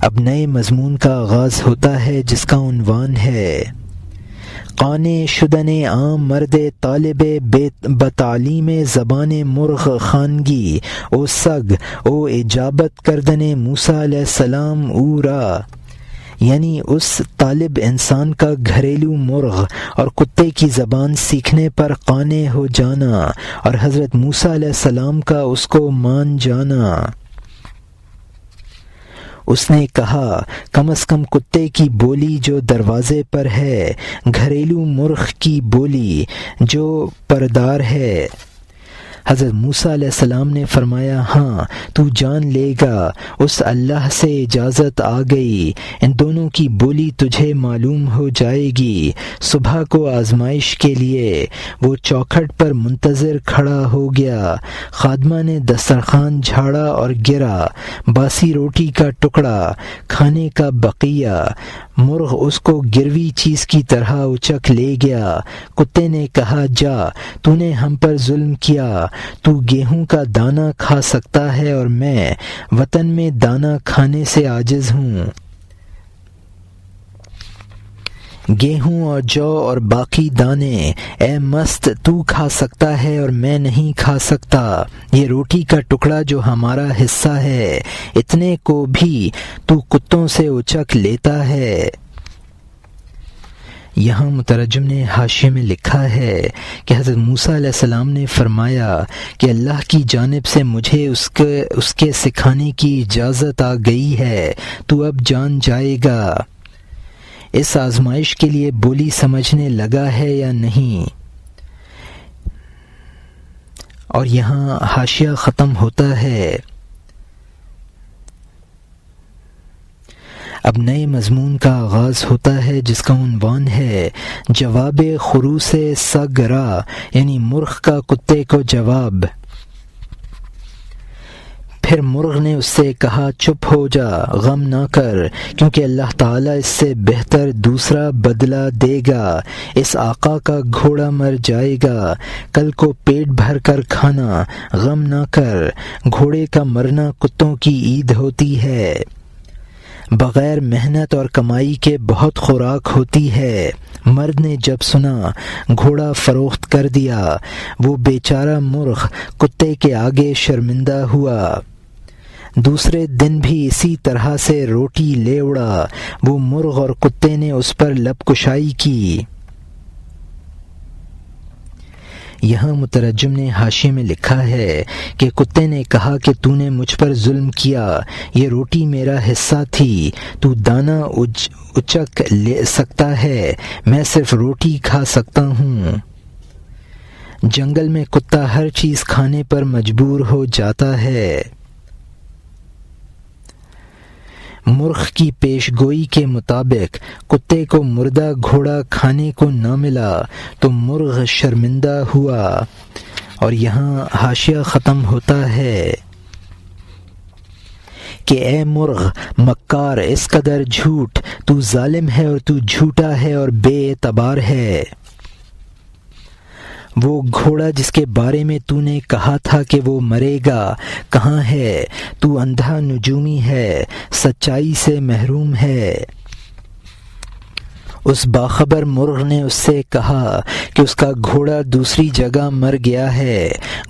اب نئے مضمون کا آغاز ہوتا ہے جس کا عنوان ہے قانے شدن عام مرد طالب بتعلیم زبان مرغ خانگی او سگ او اجابت کردن موسیٰ علیہ السلام او را، یعنی اس طالب انسان کا گھریلو مرغ اور کتے کی زبان سیکھنے پر قانے ہو جانا اور حضرت موسیٰ علیہ السلام کا اس کو مان جانا۔ اس نے کہا کم از کم کتے کی بولی جو دروازے پر ہے، گھریلو مرغ کی بولی جو پردار ہے۔ حضرت موسیٰ علیہ السلام نے فرمایا ہاں تو جان لے گا۔ اس اللہ سے اجازت آ گئی، ان دونوں کی بولی تجھے معلوم ہو جائے گی۔ صبح کو آزمائش کے لیے وہ چوکھٹ پر منتظر کھڑا ہو گیا۔ خادمہ نے دسترخوان جھاڑا اور گرا، باسی روٹی کا ٹکڑا، کھانے کا بقیہ، مرغ اس کو گروی چیز کی طرح اچک لے گیا۔ کتے نے کہا جا، تو نے ہم پر ظلم کیا، تو گیہوں کا دانہ کھا سکتا ہے اور میں وطن میں دانہ کھانے سے عاجز ہوں۔ گیہوں اور جو اور باقی دانے اے مست تو کھا سکتا ہے اور میں نہیں کھا سکتا۔ یہ روٹی کا ٹکڑا جو ہمارا حصہ ہے، اتنے کو بھی تو کتوں سے اچک لیتا ہے۔ یہاں مترجم نے حاشیے میں لکھا ہے کہ حضرت موسیٰ علیہ السلام نے فرمایا کہ اللہ کی جانب سے مجھے اس کے سکھانے کی اجازت آ گئی ہے، تو اب جان جائے گا۔ اس آزمائش کے لیے بولی سمجھنے لگا ہے یا نہیں؟ اور یہاں حاشیہ ختم ہوتا ہے۔ اب نئے مضمون کا آغاز ہوتا ہے جس کا عنوان ہے جواب خروس سگ را، یعنی مرغ کا کتے کو جواب۔ پھر مرغ نے اس سے کہا چپ ہو جا، غم نہ کر، کیونکہ اللہ تعالیٰ اس سے بہتر دوسرا بدلہ دے گا۔ اس آقا کا گھوڑا مر جائے گا، کل کو پیٹ بھر کر کھانا، غم نہ کر۔ گھوڑے کا مرنا کتوں کی عید ہوتی ہے، بغیر محنت اور کمائی کے بہت خوراک ہوتی ہے۔ مرد نے جب سنا، گھوڑا فروخت کر دیا۔ وہ بیچارہ مرغ کتے کے آگے شرمندہ ہوا۔ دوسرے دن بھی اسی طرح سے روٹی لے اڑا۔ وہ مرغ اور کتے نے اس پر لب کشائی کی۔ یہاں مترجم نے حاشیے میں لکھا ہے کہ کتے نے کہا کہ تو نے مجھ پر ظلم کیا، یہ روٹی میرا حصہ تھی، تو دانہ اچک لے سکتا ہے، میں صرف روٹی کھا سکتا ہوں۔ جنگل میں کتا ہر چیز کھانے پر مجبور ہو جاتا ہے۔ مرغ کی پیش گوئی کے مطابق کتے کو مردہ گھوڑا کھانے کو نہ ملا تو مرغ شرمندہ ہوا۔ اور یہاں حاشیہ ختم ہوتا ہے کہ اے مرغ مکار، اس قدر جھوٹ، تو ظالم ہے اور تو جھوٹا ہے اور بے اعتبار ہے۔ وہ گھوڑا جس کے بارے میں تو نے کہا تھا کہ وہ مرے گا کہاں ہے؟ تو اندھا نجومی ہے، سچائی سے محروم ہے۔ اس باخبر مرغ نے اس سے کہا کہ اس کا گھوڑا دوسری جگہ مر گیا ہے۔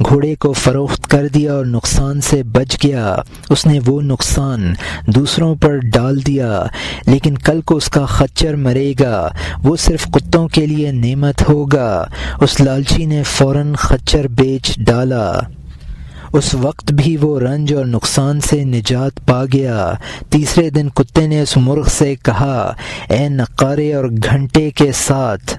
گھوڑے کو فروخت کر دیا اور نقصان سے بچ گیا۔ اس نے وہ نقصان دوسروں پر ڈال دیا، لیکن کل کو اس کا خچر مرے گا، وہ صرف کتوں کے لیے نعمت ہوگا۔ اس لالچی نے فوراً خچر بیچ ڈالا۔ اس وقت بھی وہ رنج اور نقصان سے نجات پا گیا۔ تیسرے دن کتے نے اس مرغ سے کہا، اے نقارے اور گھنٹے کے ساتھ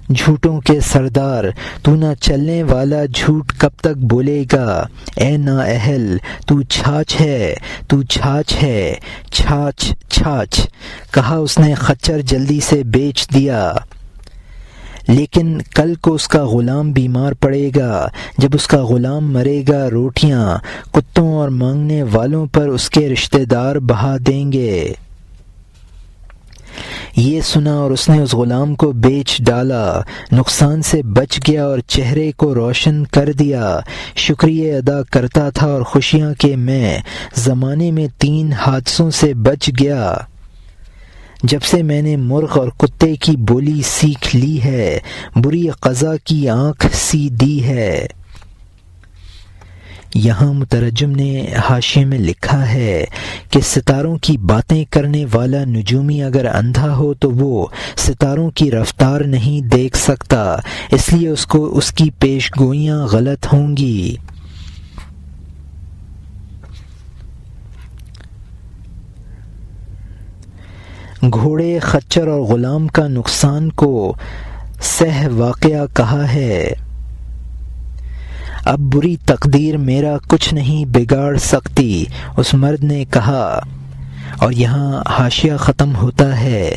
جھوٹوں کے سردار، تو نہ چلنے والا جھوٹ کب تک بولے گا؟ اے نااہل، تو چھاچھ ہے، تو چھاچھ ہے، چھاچھ چھاچھ۔ کہا اس نے خچر جلدی سے بیچ دیا، لیکن کل کو اس کا غلام بیمار پڑے گا۔ جب اس کا غلام مرے گا، روٹیاں کتوں اور مانگنے والوں پر اس کے رشتہ دار بہا دیں گے۔ یہ سنا اور اس نے اس غلام کو بیچ ڈالا، نقصان سے بچ گیا اور چہرے کو روشن کر دیا۔ شکریہ ادا کرتا تھا اور خوشیاں کہ میں زمانے میں 3 حادثوں سے بچ گیا۔ جب سے میں نے مرغ اور کتے کی بولی سیکھ لی ہے، بری قضا کی آنکھ سی دی ہے۔ یہاں مترجم نے حاشیے میں لکھا ہے کہ ستاروں کی باتیں کرنے والا نجومی اگر اندھا ہو تو وہ ستاروں کی رفتار نہیں دیکھ سکتا، اس لیے اس کی پیش گوئیاں غلط ہوں گی۔ گھوڑے، خچر اور غلام کا نقصان کو سہ واقعہ کہا ہے۔ اب بری تقدیر میرا کچھ نہیں بگاڑ سکتی، اس مرد نے کہا۔ اور یہاں حاشیہ ختم ہوتا ہے۔